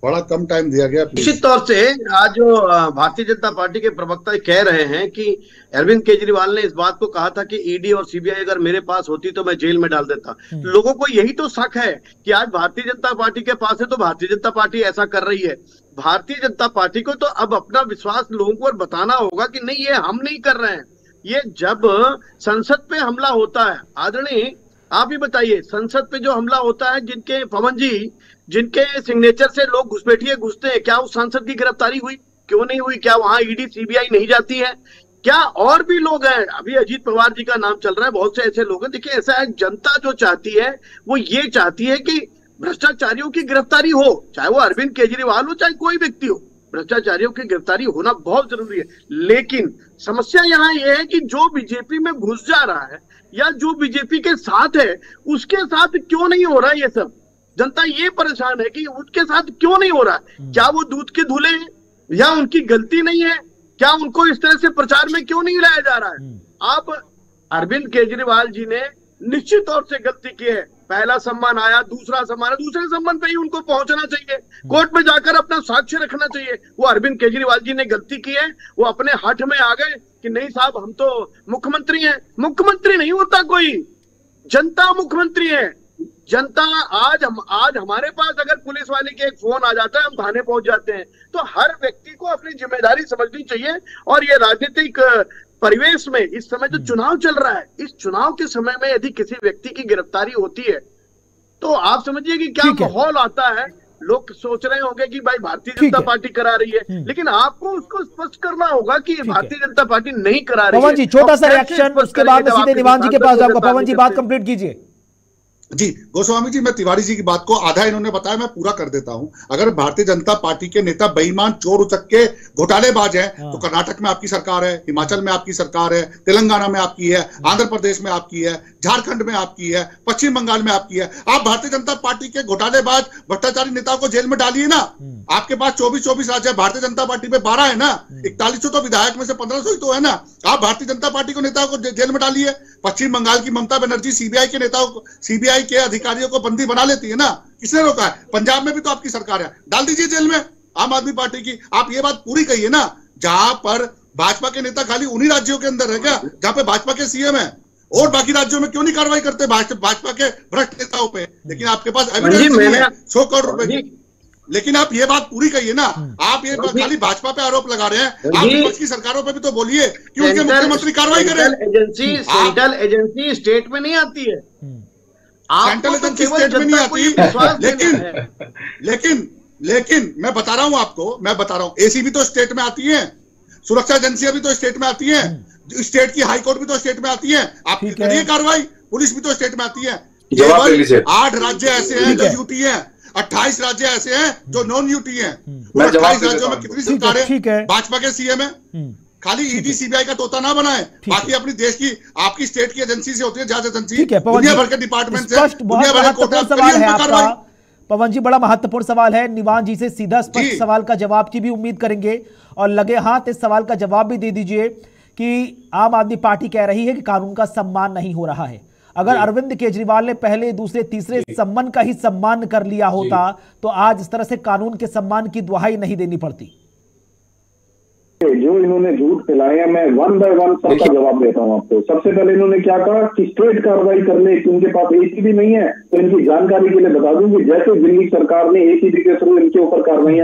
बड़ा कम टाइम दिया गया। निश्चित तौर से आज जो भारतीय जनता पार्टी के प्रवक्ता कह रहे हैं कि अरविंद केजरीवाल ने इस बात को कहा था कि ईडी और सीबीआई अगर मेरे पास होती तो मैं जेल में डाल देता। लोगों को यही तो शक है कि आज भारतीय जनता पार्टी के पास है तो भारतीय जनता पार्टी ऐसा कर रही है। भारतीय जनता पार्टी को तो अब अपना विश्वास लोगों को बताना होगा कि नहीं, ये हम नहीं कर रहे हैं। ये जब संसद पे हमला होता है, आदरणीय आप ही बताइए, संसद पे जो हमला होता है, जिनके पवन जी जिनके सिग्नेचर से लोग घुसपैठिए घुसते हैं, क्या उस सांसद की गिरफ्तारी हुई? क्यों नहीं हुई? क्या वहां ईडी सीबीआई नहीं जाती है? क्या और भी लोग हैं? अभी अजीत पवार जी का नाम चल रहा है, बहुत से ऐसे लोग हैं। देखिए, ऐसा है, जनता जो चाहती है वो ये चाहती है कि भ्रष्टाचारियों की गिरफ्तारी हो, चाहे वो अरविंद केजरीवाल हो चाहे कोई व्यक्ति हो। भ्रष्टाचारियों की गिरफ्तारी होना बहुत जरूरी है। लेकिन समस्या यहाँ ये है कि जो बीजेपी में घुस जा रहा है या जो बीजेपी के साथ है, उसके साथ क्यों नहीं हो रहा है ये सब? जनता ये परेशान है कि उसके साथ क्यों नहीं हो रहा है। क्या वो दूध के धुले हैं या उनकी गलती नहीं है? क्या उनको इस तरह से प्रचार में क्यों नहीं लाया जा रहा है? आप अरविंद केजरीवाल जी ने निश्चित तौर से गलती की है। पहला सम्मान आया, दूसरा सम्मान, दूसरे सम्मान पे ही उनको पहुंचना चाहिए, कोर्ट में जाकर अपना साक्ष्य रखना चाहिए। वो अरविंद केजरीवाल जी ने गलती की है, वो अपने हठ में आ गए कि नहीं साहब हम तो मुख्यमंत्री हैं। मुख्यमंत्री नहीं होता कोई, जनता मुख्यमंत्री है। जनता आज हमारे पास अगर पुलिस वाले के एक फोन आ जाता है, हम थाने पहुंच जाते हैं। तो हर व्यक्ति को अपनी जिम्मेदारी समझनी चाहिए। और ये राजनीतिक परिवेश में इस समय जो चुनाव चल रहा है, इस चुनाव के समय में यदि किसी व्यक्ति की गिरफ्तारी होती है तो आप समझिए कि क्या माहौल आता है। लोग सोच रहे होंगे कि भाई भारतीय जनता पार्टी करा रही है, लेकिन आपको उसको स्पष्ट करना होगा कि भारतीय जनता पार्टी नहीं करा रही है। पवन जी, छोटा सा रिएक्शन, उसके बाद सीधे निवांश जी के पास जाऊंगा। पवन जी, बात कंप्लीट कीजिए। जी गोस्वामी जी, मैं तिवारी जी की बात को आधा इन्होंने बताया, मैं पूरा कर देता हूं। अगर भारतीय जनता पार्टी के नेता बेईमान, चोर उचक्के, घोटालेबाज हैं तो कर्नाटक में आपकी सरकार है, हिमाचल में आपकी सरकार है, तेलंगाना में आपकी है, आंध्र प्रदेश में आपकी है, झारखंड में आपकी है, पश्चिम बंगाल में आपकी है। आप भारतीय जनता पार्टी के घोटालेबाज, भ्रष्टाचारी नेताओं को जेल में डालिए ना। आपके पास 24 राज्य है, भारतीय जनता पार्टी पे 12 है ना, 4100 तो विधायक में से 1500 ही तो है ना। आप भारतीय जनता पार्टी को नेताओं को जेल में डालिए। पश्चिम बंगाल की ममता बनर्जी सीबीआई के नेताओं को, सीबीआई के अधिकारियों को बंदी बना लेती है ना, किसने रोका है? पंजाब में भी तो आपकी सरकार है, डाल दीजिए जेल में आम आदमी पार्टी की। आप ये बात पूरी कहिए ना, जहां पर भाजपा के नेता खाली उन्हीं राज्यों के अंदर है क्या जहां पे भाजपा के सीएम है, और बाकी राज्यों में क्यों नहीं कार्रवाई करते भाजपा के भ्रष्ट नेताओं पे? लेकिन आपके पास एविडेंस नहीं है 100 करोड़ रुपए की। लेकिन आप ये बात पूरी कहिए ना, आप ये खाली भाजपा पे आरोप लगा रहे हैं, आप विपक्ष की सरकारों पे भी तो बोलिए कि उनके मुख्यमंत्री कार्रवाई करें। सेंट्रल एजेंसी स्टेट में नहीं आती है, सेंट्रल एजेंसी स्टेट में नहीं आती। लेकिन मैं बता रहा हूं एसीबी तो स्टेट में आती है, सुरक्षा एजेंसियां भी तो स्टेट में आती है, स्टेट की हाई कोर्ट भी तो स्टेट में आती है। आप करिए कार्रवाई, पुलिस भी तो स्टेट में आती है। केवल 8 राज्य ऐसे हैं जो यूटी है, 28 राज्य ऐसे हैं जो नॉन यूटी हैं। 28 राज्यों में कितनी सरकारें भाजपा के सीएम है? खाली ईडी सीबीआई का तोता ना बनाए, बाकी अपनी देश की, आपकी स्टेट की एजेंसी से होती है, जांच एजेंसी, दुनिया भर के डिपार्टमेंट से, दुनिया भर के सवाल है आपका पवन जी, बड़ा महत्वपूर्ण सवाल है। निवांश जी से सीधा स्पष्ट सवाल का जवाब की भी उम्मीद करेंगे, और लगे हाथ इस सवाल का जवाब भी दे दीजिए कि आम आदमी पार्टी कह रही है कि कानून का सम्मान नहीं हो रहा है। अगर अरविंद केजरीवाल ने पहले, दूसरे, तीसरे सम्मान का ही सम्मान कर लिया होता तो आज इस तरह से कानून के सम्मान की दुहाई नहीं देनी पड़ती। जो इन्होंने झूठ फैलाया, मैं 1 बाय 1 सबका जवाब देता हूं आपको। सबसे पहले इन्होंने क्या कहा कि स्ट्रेट कार्रवाई कर ले, कि उनके पास एसीबी नहीं है। तो इनकी जानकारी के लिए बता दूं कि जैसे दिल्ली सरकार ने एसीबी के थ्रू इनके ऊपर कार्रवाइयां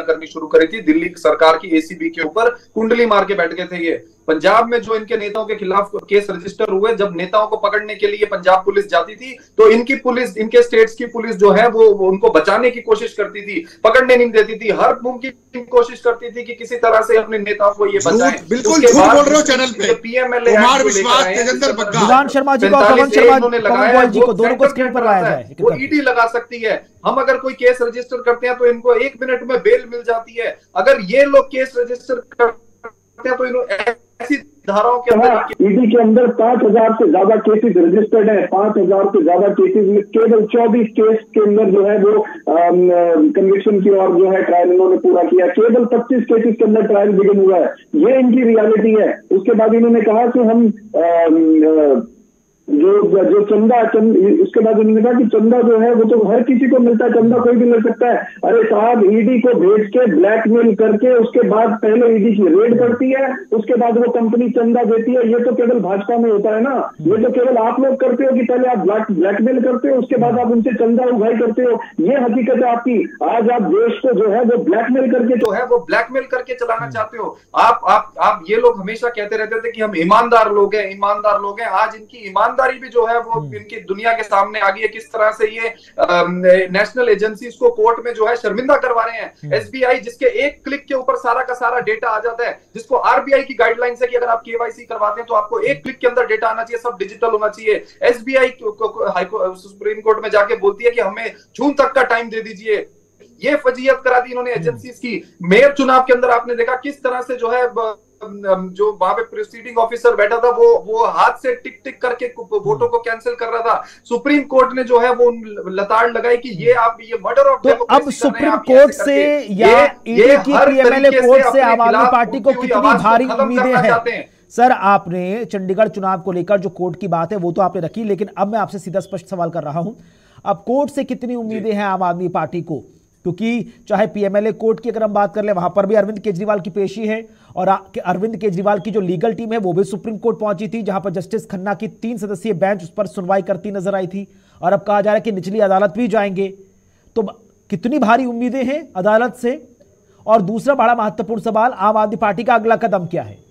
करनी शुरू करी थी, दिल्ली सरकार की एसीबी के ऊपर कुंडली मार के बैठ गए थे ये। पंजाब में जो इनके नेताओं के खिलाफ केस रजिस्टर हुए, जब नेताओं को पकड़ने के लिए पंजाब पुलिस जाती थी तो इनकी पुलिस, इनके स्टेट्स की पुलिस जो है वो उनको बचाने की कोशिश करती थी, पकड़ने नहीं देती थी, हर मुमकिन कोशिश करती थी कि किसी तरह से अपने नेताओं को ये बचाएं। बिल्कुल झूठ बोल रहे हो चैनल पे। पीएमएलए निवांश शर्मा जी को, पवन शर्मा जी को, दोनों को स्क्रीन पर लाया जाए। वो ईडी लगा सकती है। हम अगर कोई केस रजिस्टर करते हैं तो इनको 1 मिनट में बेल मिल जाती है। अगर ये लोग केस रजिस्टर करते हैं तो इन्होंने ऐसी धाराओं के अंदर ईडी के अंदर 5,000 से ज्यादा केसेस रजिस्टर्ड है। 5,000 से ज्यादा केसेस में केवल 24 केस के अंदर जो है वो कन्विक्शन की और जो है ट्रायल इन्होंने पूरा किया। केवल 25 केसेस के अंदर ट्रायल बिगिन हुआ है। ये इनकी रियलिटी है। उसके बाद इन्होंने कहा कि हम जो चंदा उसके बाद उन्होंने कहा कि चंदा जो है वो तो हर किसी को मिलता है, चंदा कोई भी ले सकता है। अरे साहब, ईडी को भेज के ब्लैकमेल करके उसके बाद पहले ईडी की रेड करती है, उसके बाद वो कंपनी चंदा देती है। ये तो केवल भाजपा में होता है ना। ये तो केवल आप लोग करते हो कि पहले आप ब्लैकमेल करते हो, उसके बाद आप उनसे चंदा उगाई करते हो। ये हकीकत है आपकी। आज आप देश को जो है वो ब्लैकमेल करके जो है वो ब्लैकमेल करके चलाना चाहते हो। आप ये लोग हमेशा कहते रहते थे कि हम ईमानदार लोग हैं, ईमानदार लोग हैं। आज इनकी ईमानदारी भी जो है वो इनकी दुनिया के सामने आ गई है। किस तरह से ये नेशनल एजेंसीज को कोर्ट में जो है शर्मिंदा करवा रहे हैं। एसबीआई जिसके एक क्लिक के ऊपर सारा का सारा डेटा आ जाता है, जिसको आरबीआई की गाइडलाइंस है कि अगर आप केवाईसी करवाते हैं तो आपको एक क्लिक के अंदर डेटा आना चाहिए, सब डिजिटल होना चाहिए। एसबीआई सुप्रीम कोर्ट में जाके बोलती है कि हमें जून तक का टाइम दे दीजिए। ये फजीयत करा दी इन्होंने एजेंसीज की। मेयर चुनाव के अंदर आपने देखा किस तरह से जो है जो वहां पे प्रिसाइडिंग ऑफिसर बैठा था वो हाथ से टिक टिक करके वोटों को कैंसिल कर रहा था। सुप्रीम कोर्ट ने जो है वो लताड़ लगाई कि ये मर्डर ऑफ डेमोक्रेसी। अब सुप्रीम कोर्ट से या ईडी की पीएमएलए कोर्ट से आम आदमी पार्टी को कितनी भारी उम्मीदें हैं? सर, आपने चंडीगढ़ चुनाव को लेकर जो कोर्ट की बात है वो तो आपने रखी, लेकिन अब मैं आपसे सीधा स्पष्ट सवाल कर रहा हूं, अब कोर्ट से कितनी उम्मीदें हैं आम आदमी पार्टी को? क्योंकि चाहे पीएमएलए कोर्ट की अगर हम बात कर ले, वहां पर भी अरविंद केजरीवाल की पेशी है और अरविंद केजरीवाल की जो लीगल टीम है वो भी सुप्रीम कोर्ट पहुंची थी, जहां पर जस्टिस खन्ना की 3 सदस्यीय बेंच उस पर सुनवाई करती नजर आई थी। और अब कहा जा रहा है कि निचली अदालत भी जाएंगे। तो कितनी भारी उम्मीदें हैं अदालत से? और दूसरा बड़ा महत्वपूर्ण सवाल, आम आदमी पार्टी का अगला कदम क्या है?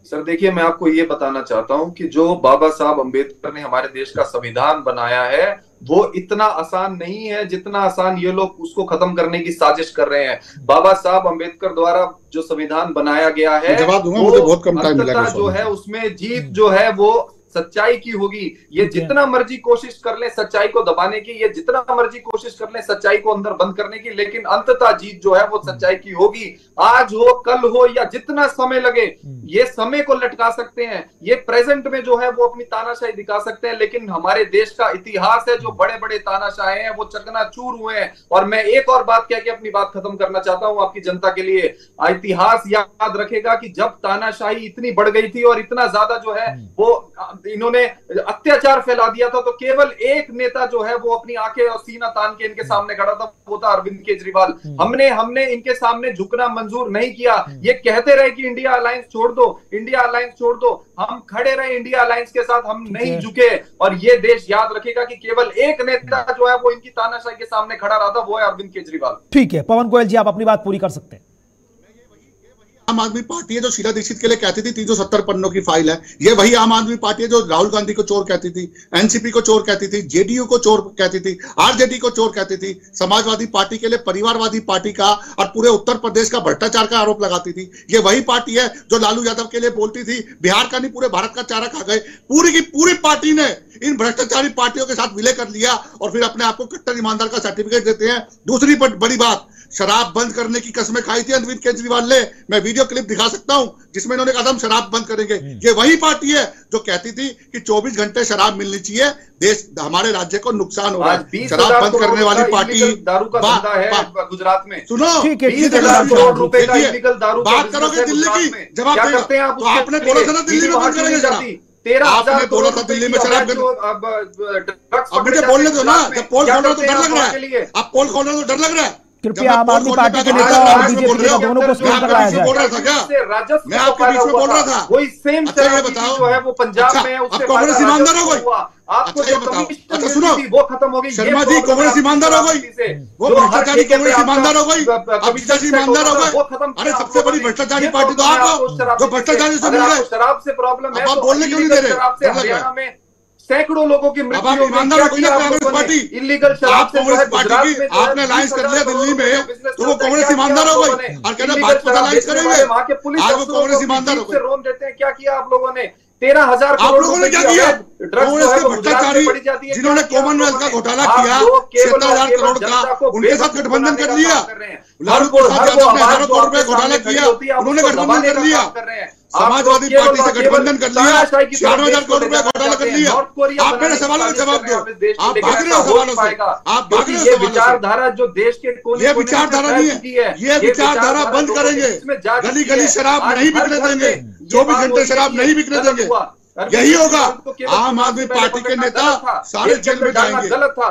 सर देखिए, मैं आपको ये बताना चाहता हूं कि जो बाबा साहब अंबेडकर ने हमारे देश का संविधान बनाया है वो इतना आसान नहीं है जितना आसान ये लोग उसको खत्म करने की साजिश कर रहे हैं। बाबा साहब अंबेडकर द्वारा जो संविधान बनाया गया है वो अंततः जो है उसमें जीत जो है वो सच्चाई की होगी। ये जितना मर्जी कोशिश कर ले सच्चाई को दबाने की, ये जितना मर्जी कोशिश कर ले सच्चाई को अंदर बंद करने की, लेकिन अंततः जीत जो है वो सच्चाई की होगी। आज हो, कल हो या जितना समय लगे, ये समय को लटका सकते हैं, ये प्रेजेंट में जो है वो अपनी तानाशाही दिखा सकते हैं, लेकिन हमारे देश का इतिहास है जो बड़े बड़े तानाशाह हैं वो चकनाचूर हुए हैं। और मैं एक और बात कह के अपनी बात खत्म करना चाहता हूं आपकी जनता के लिए। इतिहास याद रखेगा कि जब तानाशाही इतनी बढ़ गई थी और इतना ज्यादा जो है वो इन्होंने अत्याचार फैला दिया था, तो केवल एक नेता जो है वो अपनी आंखें और सीना तान के इनके सामने खड़ा था, वो था अरविंद केजरीवाल। हमने इनके सामने झुकना मंजूर नहीं किया। ये कहते रहे कि इंडिया अलायंस छोड़ दो, इंडिया अलायंस छोड़ दो, हम खड़े रहे इंडिया अलायंस के साथ, हम नहीं झुके। और ये देश याद रखेगा कि केवल एक नेता जो है वो इनकी तानाशाही के सामने खड़ा रहा था, वो है अरविंद केजरीवाल। ठीक है, पवन गोयल जी, आप अपनी बात पूरी कर सकते हैं। आम आदमी पार्टी है जो शीला दीक्षित के लिए कहती थी 370 पन्नों की फाइल है। ये वही आम आदमी पार्टी है जो राहुल गांधी को चोर कहती थी, एनसीपी को चोर कहती थी, जेडीयू को चोर कहती थी, आरजेडी को चोर कहती थी, समाजवादी पार्टी के लिए परिवारवादी पार्टी का और पूरे उत्तर प्रदेश का भ्रष्टाचार का आरोप लगाती थी। ये वही पार्टी है जो लालू यादव के लिए बोलती थी बिहार का नहीं पूरे भारत का चारा खा गए। पूरी की पूरी पार्टी ने इन भ्रष्टाचारी पार्टियों के साथ विलय कर लिया और फिर अपने आप को कट्टर ईमानदार का सर्टिफिकेट देते हैं। दूसरी बड़ी बात, शराब बंद करने की कसमें खाई थी अरविंद केजरीवाल ने। मैं वीडियो क्लिप दिखा सकता हूं जिसमें इन्होंने कहा हम शराब बंद करेंगे। ये वही पार्टी है जो कहती थी कि 24 घंटे शराब मिलनी चाहिए, देश हमारे राज्य को नुकसान हो रहा है। शराब बंद करने वाली पार्टी दारू का धंधा है गुजरात में। सुनो, 20,000 करोड़ रुपए का इलीगल दारू बात करोगे दिल्ली की, जवाब करते हैं आप। तो आपने बोला था ना दिल्ली में बंद करेंगे शराब, 13,000 बोला था दिल्ली में शराब। अब मुझे बोलने दो ना, जब पोल खोल रहे हो तो डर लग रहा है, आप पोल खोल रहे हो तो डर लग रहा है। कृपया आम आदमी पार्टी के नेता और बीजेपी के दोनों को स्कूल कराया जाए। बोल रहा था क्या? मैं आपके बीच में बोल रहा था। वही सेम ये बताओ जो है वो पंजाब में अब कांग्रेस ईमानदार हो गई। आपको ये बताओ, अच्छा सुनो, वो खत्म हो गई। शर्मा जी कांग्रेस ईमानदार हो गई, वो भ्रष्टाचारी कांग्रेस ईमानदार हो गई, अमित जी ईमानदार हो गए। अरे सबसे बड़ी भ्रष्टाचारी पार्टी तो आप हो जो भ्रष्टाचारी से मिल गए। शराब से प्रॉब्लम है, आप बोलने क्यों नहीं दे रहे? हरियाणा में सैकड़ों लोगों की मृत्यु हो गई। कांग्रेस पार्टी इलीगल आप कांग्रेस पार्टी की आपने अलायंस कर लिया दिल्ली में, तो वो कांग्रेस ईमानदार हो गई और कहना भाजपा अलायंस करेंगे। आज वो कांग्रेस ईमानदार हो गई। रोन देते हैं। क्या किया आप लोगों ने? 13,000 आप लोगों ने क्या किया? कांग्रेस के भ्रष्टाचारी जिन्होंने कॉमनवेल्थ का घोटाला किया 70,000 करोड़ का, उनके साथ गठबंधन कर लिया। लालू प्रसाद यादव ने हजारों करोड़ रुपए घोटाला किया, उन्होंने गठबंधन कर लिया। समाजवादी पार्टी से गठबंधन कर लिया, 96,000 करोड़ रुपए घोटाला कर लिया। आप मेरे सवालों का जवाब दो। आप भाग रहे हो सवालों से, आप भाग रहे हो विचारधारा जो देश के कोने ये विचारधारा नहीं है, ये विचारधारा बंद करेंगे। गली गली शराब नहीं बिकने देंगे, 24 घंटे शराब नहीं बिकने देंगे। यही होगा। आम आदमी पार्टी के नेता सारे जेल में जाएंगे।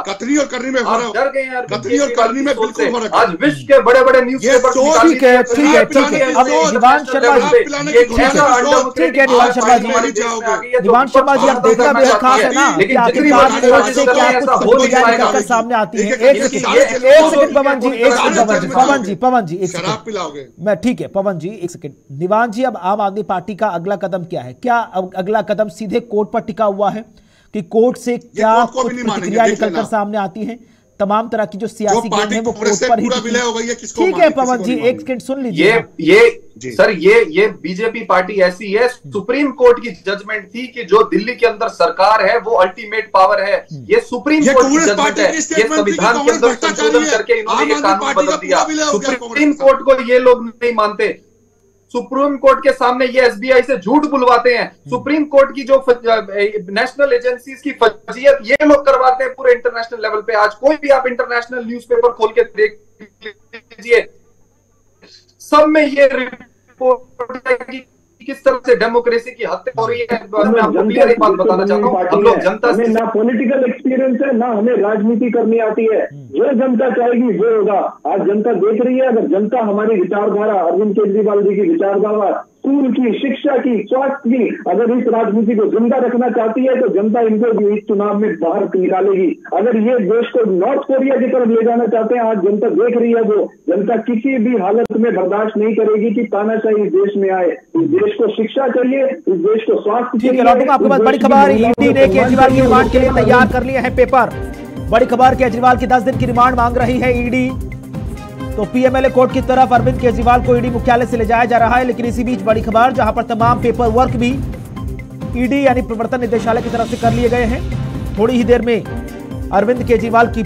कतरी और करनी में फर्क, कतरी और करनी में बिल्कुल फर्क। आज विश्व के बड़े बड़े न्यूज पेपर ठीक है। अब निवान शर्मा जी, ठीक है निवान शर्मा जी, निवान शर्मा जी, अब देखना बेहद खास है ना कि आखिरकार कोर्ट से क्या कुछ निकलकर सामने आती है। एक सेकंड पवन जी, एक सेकंड पवन जी, शराब पिलाओगे मैं, ठीक है पवन जी एक सेकंड। निवान जी, अब आम आदमी पार्टी का अगला कदम क्या है? क्या अगला कदम सीधे कोर्ट पर टिका हुआ है कि कोर्ट से क्या प्रतिक्रिया निकलकर सामने आती है? तमाम तरह की जो सियासी गेम है वो कोर्ट पर ही। ठीक है पवन जी, एक सेकंड सुन लीजिए। ये बीजेपी पार्टी ऐसी है, सुप्रीम कोर्ट की जजमेंट थी कि जो दिल्ली के अंदर सरकार है वो अल्टीमेट पावर है। ये सुप्रीम कोर्ट की जजमेंट है। ये संविधान के अंदर संशोधन करके इन्होंने ये कानून बदल दिया। सुप्रीम कोर्ट को ये लोग नहीं मानते। सुप्रीम कोर्ट के सामने ये एसबीआई से झूठ बुलवाते हैं। सुप्रीम कोर्ट की जो नेशनल एजेंसीज की फजीयत ये लोग करवाते हैं पूरे इंटरनेशनल लेवल पे। आज कोई भी आप इंटरनेशनल न्यूज़पेपर खोल के देख लीजिए, सब में ये रिपोर्ट है कि किस तरह से डेमोक्रेसी की हत्या हो रही है। मैं आपको क्लियर एक बात बताना चाहता हूँ, हम लोग जनता से ना पॉलिटिकल एक्सपीरियंस है, ना हमें राजनीति करनी आती है। जो जनता चाहेगी वो होगा। आज जनता देख रही है। अगर जनता हमारी विचारधारा, अरविंद केजरीवाल जी की विचारधारा, स्कूल की, शिक्षा की, स्वास्थ्य की, अगर इस राजनीति को जिंदा रखना चाहती है तो जनता इनको इस चुनाव में बाहर निकालेगी। अगर ये देश को नॉर्थ कोरिया की तरफ ले जाना चाहते हैं, आज जनता देख रही है। वो जनता किसी भी हालत में बर्दाश्त नहीं करेगी कि तानाशाही इस देश में आए। इस देश को शिक्षा चाहिए, इस देश को स्वास्थ्य चाहिए। आपके पास बड़ी खबर, ईडी ने केजरीवाल की रिमांड के लिए तैयार कर लिए हैं पेपर। बड़ी खबर, केजरीवाल की 10 दिन की रिमांड मांग रही है ईडी। तो पीएमएलए कोर्ट की तरफ अरविंद केजरीवाल को ईडी मुख्यालय से ले जाया जा रहा है। लेकिन इसी बीच बड़ी खबर, जहां पर तमाम पेपर वर्क भी ईडी यानी प्रवर्तन निदेशालय की तरफ से कर लिए गए हैं। थोड़ी ही देर में अरविंद केजरीवाल की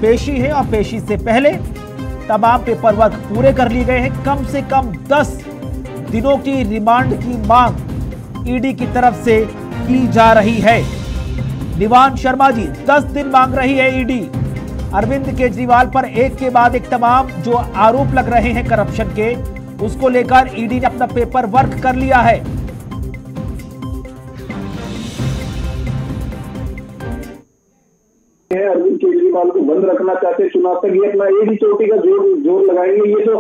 पेशी है और पेशी से पहले तमाम पेपर वर्क पूरे कर लिए गए हैं। कम से कम 10 दिनों की रिमांड की मांग ईडी की तरफ से की जा रही है। निवान शर्मा जी, 10 दिन मांग रही है ईडी अरविंद केजरीवाल पर। एक के बाद एक तमाम जो आरोप लग रहे हैं करप्शन के, उसको लेकर ईडी ने अपना पेपर वर्क कर लिया है। अरविंद केजरीवाल को बंद रखना चाहते चुनाव तक, ये अपना एडी चोटी का जोर लगाएंगे। ये तो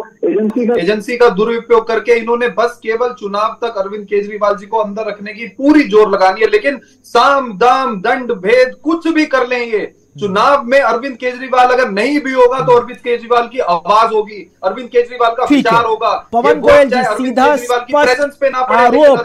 एजेंसी का दुरुपयोग करके इन्होंने बस केवल चुनाव तक अरविंद केजरीवाल जी को अंदर रखने की पूरी जोर लगानी है। लेकिन साम दाम दंड भेद कुछ भी कर लेंगे, चुनाव में अरविंद केजरीवाल अगर नहीं भी होगा तो अरविंद केजरीवाल की आवाज होगी, अरविंद केजरीवाल का विचार होगा। पवन गोयल जी, सीधा स्पष्ट आरोप,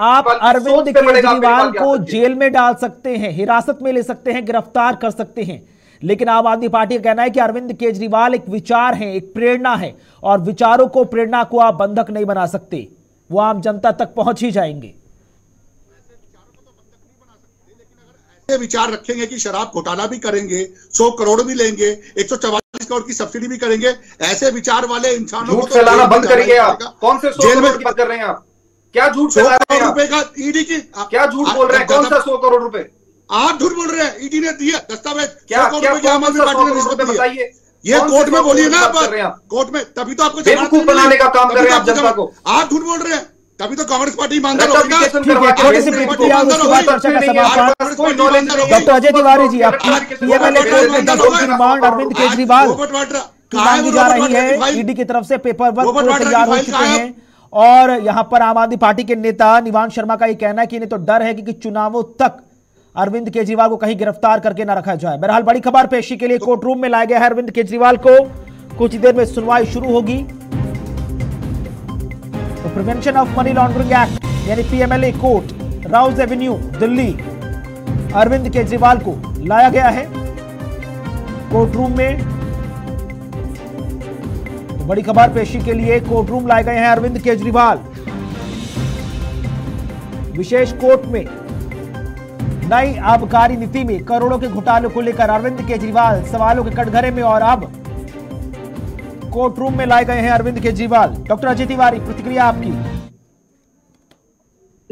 आप अरविंद केजरीवाल को जेल में डाल सकते हैं, हिरासत में ले सकते हैं, गिरफ्तार कर सकते हैं। लेकिन आम आदमी पार्टी का कहना है कि अरविंद केजरीवाल एक विचार है, एक प्रेरणा है, और विचारों को, प्रेरणा को आप बंधक नहीं बना सकते। वो आम जनता तक पहुंच ही जाएंगे। विचार रखेंगे कि शराब घोटाला भी करेंगे, 100 करोड़ भी लेंगे, 144 करोड़ की सब्सिडी भी करेंगे, ऐसे विचार वाले इंसानों को फैलाना बंद करिए। आप कौन से 100 करोड़ की बात कर रहे हैं? आप क्या झूठ फैला रहे हैं? रुपए का ईडी की क्या झूठ बोल रहे हैं? कौन सा 100 करोड़ रुपए आप झूठ बोल रहे हैं? ईडी ने दिया दस्तावेज, क्या बताइए। ये कोर्ट में बोलिए ना, कोर्ट में, तभी तो आपको बेवकूफ बनाने का काम कर रहे हैं आप जनता को। आप झूठ बोल रहे हैं, तभी तो कांग्रेस पार्टी ईमानदार होगी ना। Doctor Ajay Tiwari ji, PMLA court में 10 दिन की रिमांड अरविंद केजरीवाल की मांगी जा रही है। ईडी की तरफ से पेपर वर्क पूरे तैयार हो चुके हैं। और यहां पर आम आदमी पार्टी के नेता निवान शर्मा का ये कहना है कि इन्हें तो डर है कि चुनावों तक अरविंद केजरीवाल को कहीं गिरफ्तार करके ना रखा जाए। बहरहाल बड़ी खबर, पेशी के लिए कोर्ट रूम में लाया गया है अरविंद केजरीवाल को। कुछ देर में सुनवाई शुरू होगी। तो prevention of money laundering act यानी PMLA court, Rouse Avenue, Delhi, Arvind Kejriwal को लाया गया है कोर्ट रूम में। तो बड़ी खबर, पेशी के लिए कोर्ट रूम लाए गए हैं अरविंद केजरीवाल। विशेष कोर्ट में नई आबकारी नीति में करोड़ों के घोटाले को लेकर अरविंद केजरीवाल सवालों के कटघरे में, और अब कोर्ट रूम में लाए गए हैं अरविंद केजरीवाल। डॉक्टर अजय तिवारी, प्रतिक्रिया आपकी।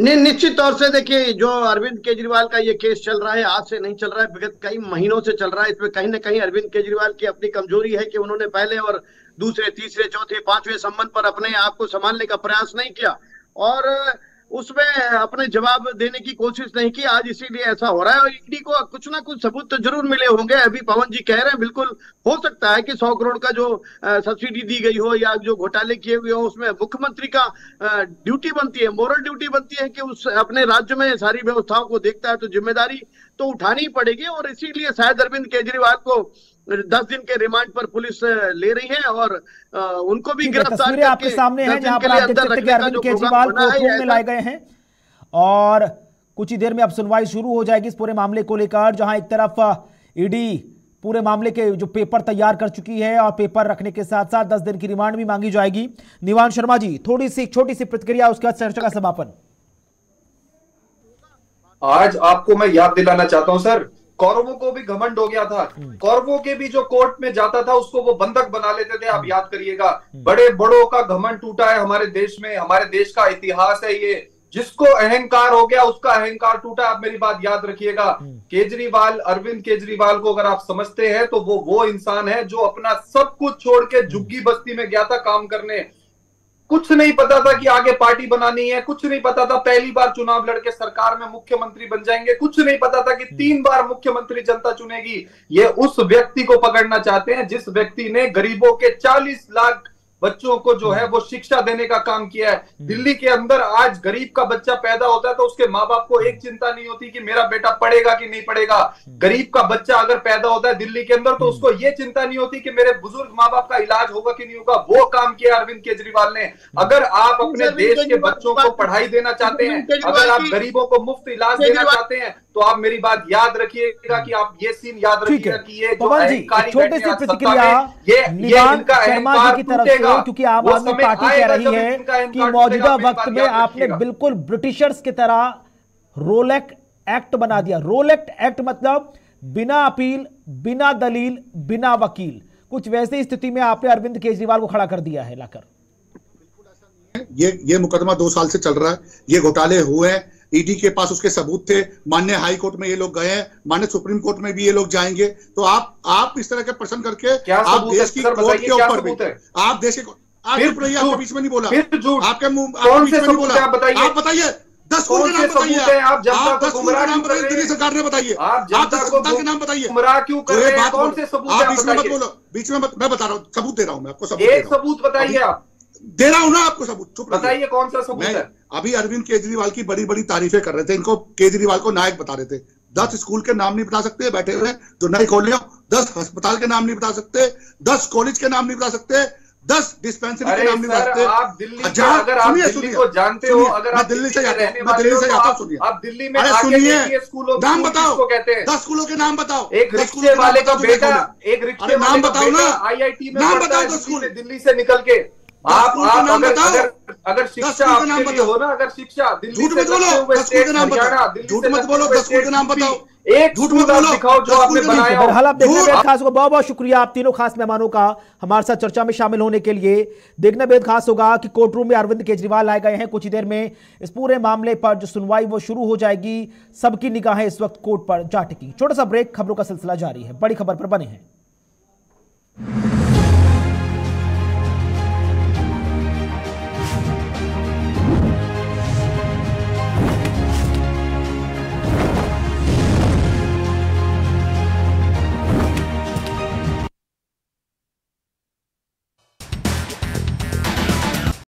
निश्चित तौर से देखिए, जो अरविंद केजरीवाल का ये केस चल रहा है, आज से नहीं चल रहा है, विगत कई महीनों से चल रहा है। इसमें कहीं ना कहीं अरविंद केजरीवाल की अपनी कमजोरी है कि उन्होंने पहले और दूसरे, तीसरे, चौथे, पांचवें संबंध पर अपने आप को संभालने का प्रयास नहीं किया और उसमें अपने जवाब देने की कोशिश नहीं की। आज इसीलिए ऐसा हो रहा है और ईडी को कुछ ना कुछ सबूत तो जरूर मिले होंगे। अभी पवन जी कह रहे हैं, बिल्कुल हो सकता है कि 100 करोड़ का जो सब्सिडी दी गई हो या जो घोटाले किए हुए हो, उसमें मुख्यमंत्री का ड्यूटी बनती है, मोरल ड्यूटी बनती है कि उस अपने राज्य में सारी व्यवस्थाओं को देखता है, तो जिम्मेदारी तो उठानी पड़ेगी। और इसीलिए शायद अरविंद केजरीवाल को 10 दिन के रिमांड पर पुलिस ले रही है और उनको भी गिरफ्तार करके आपके सामने है जहां पर आप देख सकते हैं कि अरविंद केजरीवाल कोर्ट में लाए गए हैं और कुछ ही देर में अब सुनवाई शुरू हो जाएगी इस पूरे मामले को लेकर, जहां एक तरफ ईडी पूरे मामले के जो पेपर तैयार कर चुकी है और पेपर रखने के साथ साथ 10 दिन की रिमांड भी मांगी जाएगी। निवान शर्मा जी, थोड़ी सी छोटी सी प्रतिक्रिया, उसके बाद चर्चा का समापन। आज आपको मैं याद दिलाना चाहता हूं सर, कौरवों को भी घमंड हो गया था। कौरवों के भी जो कोर्ट में जाता था उसको वो बंधक बना लेते थे, आप याद करिएगा। बड़े बड़ों का घमंड टूटा है हमारे देश में, हमारे देश का इतिहास है ये। जिसको अहंकार हो गया उसका अहंकार टूटा। आप मेरी बात याद रखिएगा। केजरीवाल, अरविंद केजरीवाल को अगर आप समझते हैं तो वो इंसान है जो अपना सब कुछ छोड़ के झुग्गी बस्ती में गया था काम करने। कुछ नहीं पता था कि आगे पार्टी बनानी है, कुछ नहीं पता था पहली बार चुनाव लड़के सरकार में मुख्यमंत्री बन जाएंगे, कुछ नहीं पता था कि 3 बार मुख्यमंत्री जनता चुनेगी। ये उस व्यक्ति को पकड़ना चाहते हैं जिस व्यक्ति ने गरीबों के 40 लाख बच्चों को जो है वो शिक्षा देने का काम किया है। दिल्ली के अंदर आज गरीब का बच्चा पैदा होता है तो उसके माँ बाप को एक चिंता नहीं होती कि मेरा बेटा पढ़ेगा कि नहीं पढ़ेगा। गरीब का बच्चा अगर पैदा होता है दिल्ली के अंदर तो उसको ये चिंता नहीं होती कि मेरे बुजुर्ग माँ बाप का इलाज होगा कि नहीं होगा। वो काम किया अरविंद केजरीवाल ने। अगर आप अपने देश के बच्चों को पढ़ाई देना चाहते हैं, अगर आप गरीबों को मुफ्त इलाज देना चाहते हैं, तो आप मेरी बात याद रखिएगा कि आप ये सीन याद रखिएगा कि ये छोटे से प्रतिक्रिया निवान शर्मा जी की तरफ से, क्योंकि आम आदमी पार्टी कह रही है कि मौजूदा वक्त में आपने बिल्कुल ब्रिटिशर्स की तरह रोल एक्ट बना दिया। रोल एक्ट मतलब बिना अपील, बिना दलील, बिना वकील, कुछ वैसी स्थिति में आपने अरविंद केजरीवाल को खड़ा कर दिया है लाकर। ये मुकदमा 2 साल से चल रहा है, ये घोटाले हुए हैं, ईडी के पास उसके सबूत थे, माननीय हाई कोर्ट में ये लोग गए हैं, माननीय सुप्रीम कोर्ट में भी ये लोग जाएंगे। तो आप इस तरह के प्रश्न करके आप देश की कोर्ट के ऊपर भी, आप देश के आपके बीच में नहीं बोला, आपके मुंह बीच में नहीं बोला, आप बताइए 10 स्कूल के नाम बताइए, आप 10 स्कूल के नाम बताइए, दिल्ली सरकार ने बताइए, आप 10 स्कूल के नाम बताइए। कौन से सबूत? आप बीच में मत बोलो, बीच में मैं बता रहा हूँ, सबूत दे रहा हूँ मैं आपको, सबूत बताइए, आप दे रहा हूं ना आपको सबूत, चुप बताइए कौन सा सबूत है। अभी अरविंद केजरीवाल की बड़ी बड़ी तारीफें कर रहे थे, इनको केजरीवाल को नायक बता रहे थे। 10 स्कूल के नाम नहीं बता सकते बैठे हुए जो नहीं खोल रहे हो, 10 अस्पताल के नाम नहीं बता सकते, 10 कॉलेज के नाम नहीं बता सकते, 10 डिस्पेंसरी के नाम नहीं बता सकते। आप दिल्ली अगर आप दिल्ली को जानते हो, अगर आप दिल्ली से आता हूं, सुनिए आप दिल्ली में सुनिए, स्कूलों नाम बताओ, कहते हैं 10 स्कूलों के नाम बताओ। एक रिक्शे वाले का बेटा, एक रिक्शे नाम बताओ ना, IIT में नाम बताओ 10 स्कूल दिल्ली से निकल के। आप अगर शिक्षा आपके लिए हो ना, अगर शिक्षा दिल्ली झूठ मत बोलो, 10 स्कूल के नाम बताओ, झूठ मत बोलो, 10 स्कूल के नाम बताओ, एक झूठ मत दिखाओ जो आपने बनाया। बहरहाल आप देखने बेहद खास होगा। बहुत बहुत शुक्रिया आप तीनों खास मेहमानों का हमारे साथ चर्चा में शामिल होने के लिए। देखना बेहद खास होगा कि कोर्ट रूम में अरविंद केजरीवाल आए गए हैं, कुछ ही देर में इस पूरे मामले पर जो सुनवाई वो शुरू हो जाएगी। सबकी निगाहें इस वक्त कोर्ट पर जा टिकी। छोटा सा ब्रेक, खबरों का सिलसिला जारी है, बड़ी खबर पर बने हैं।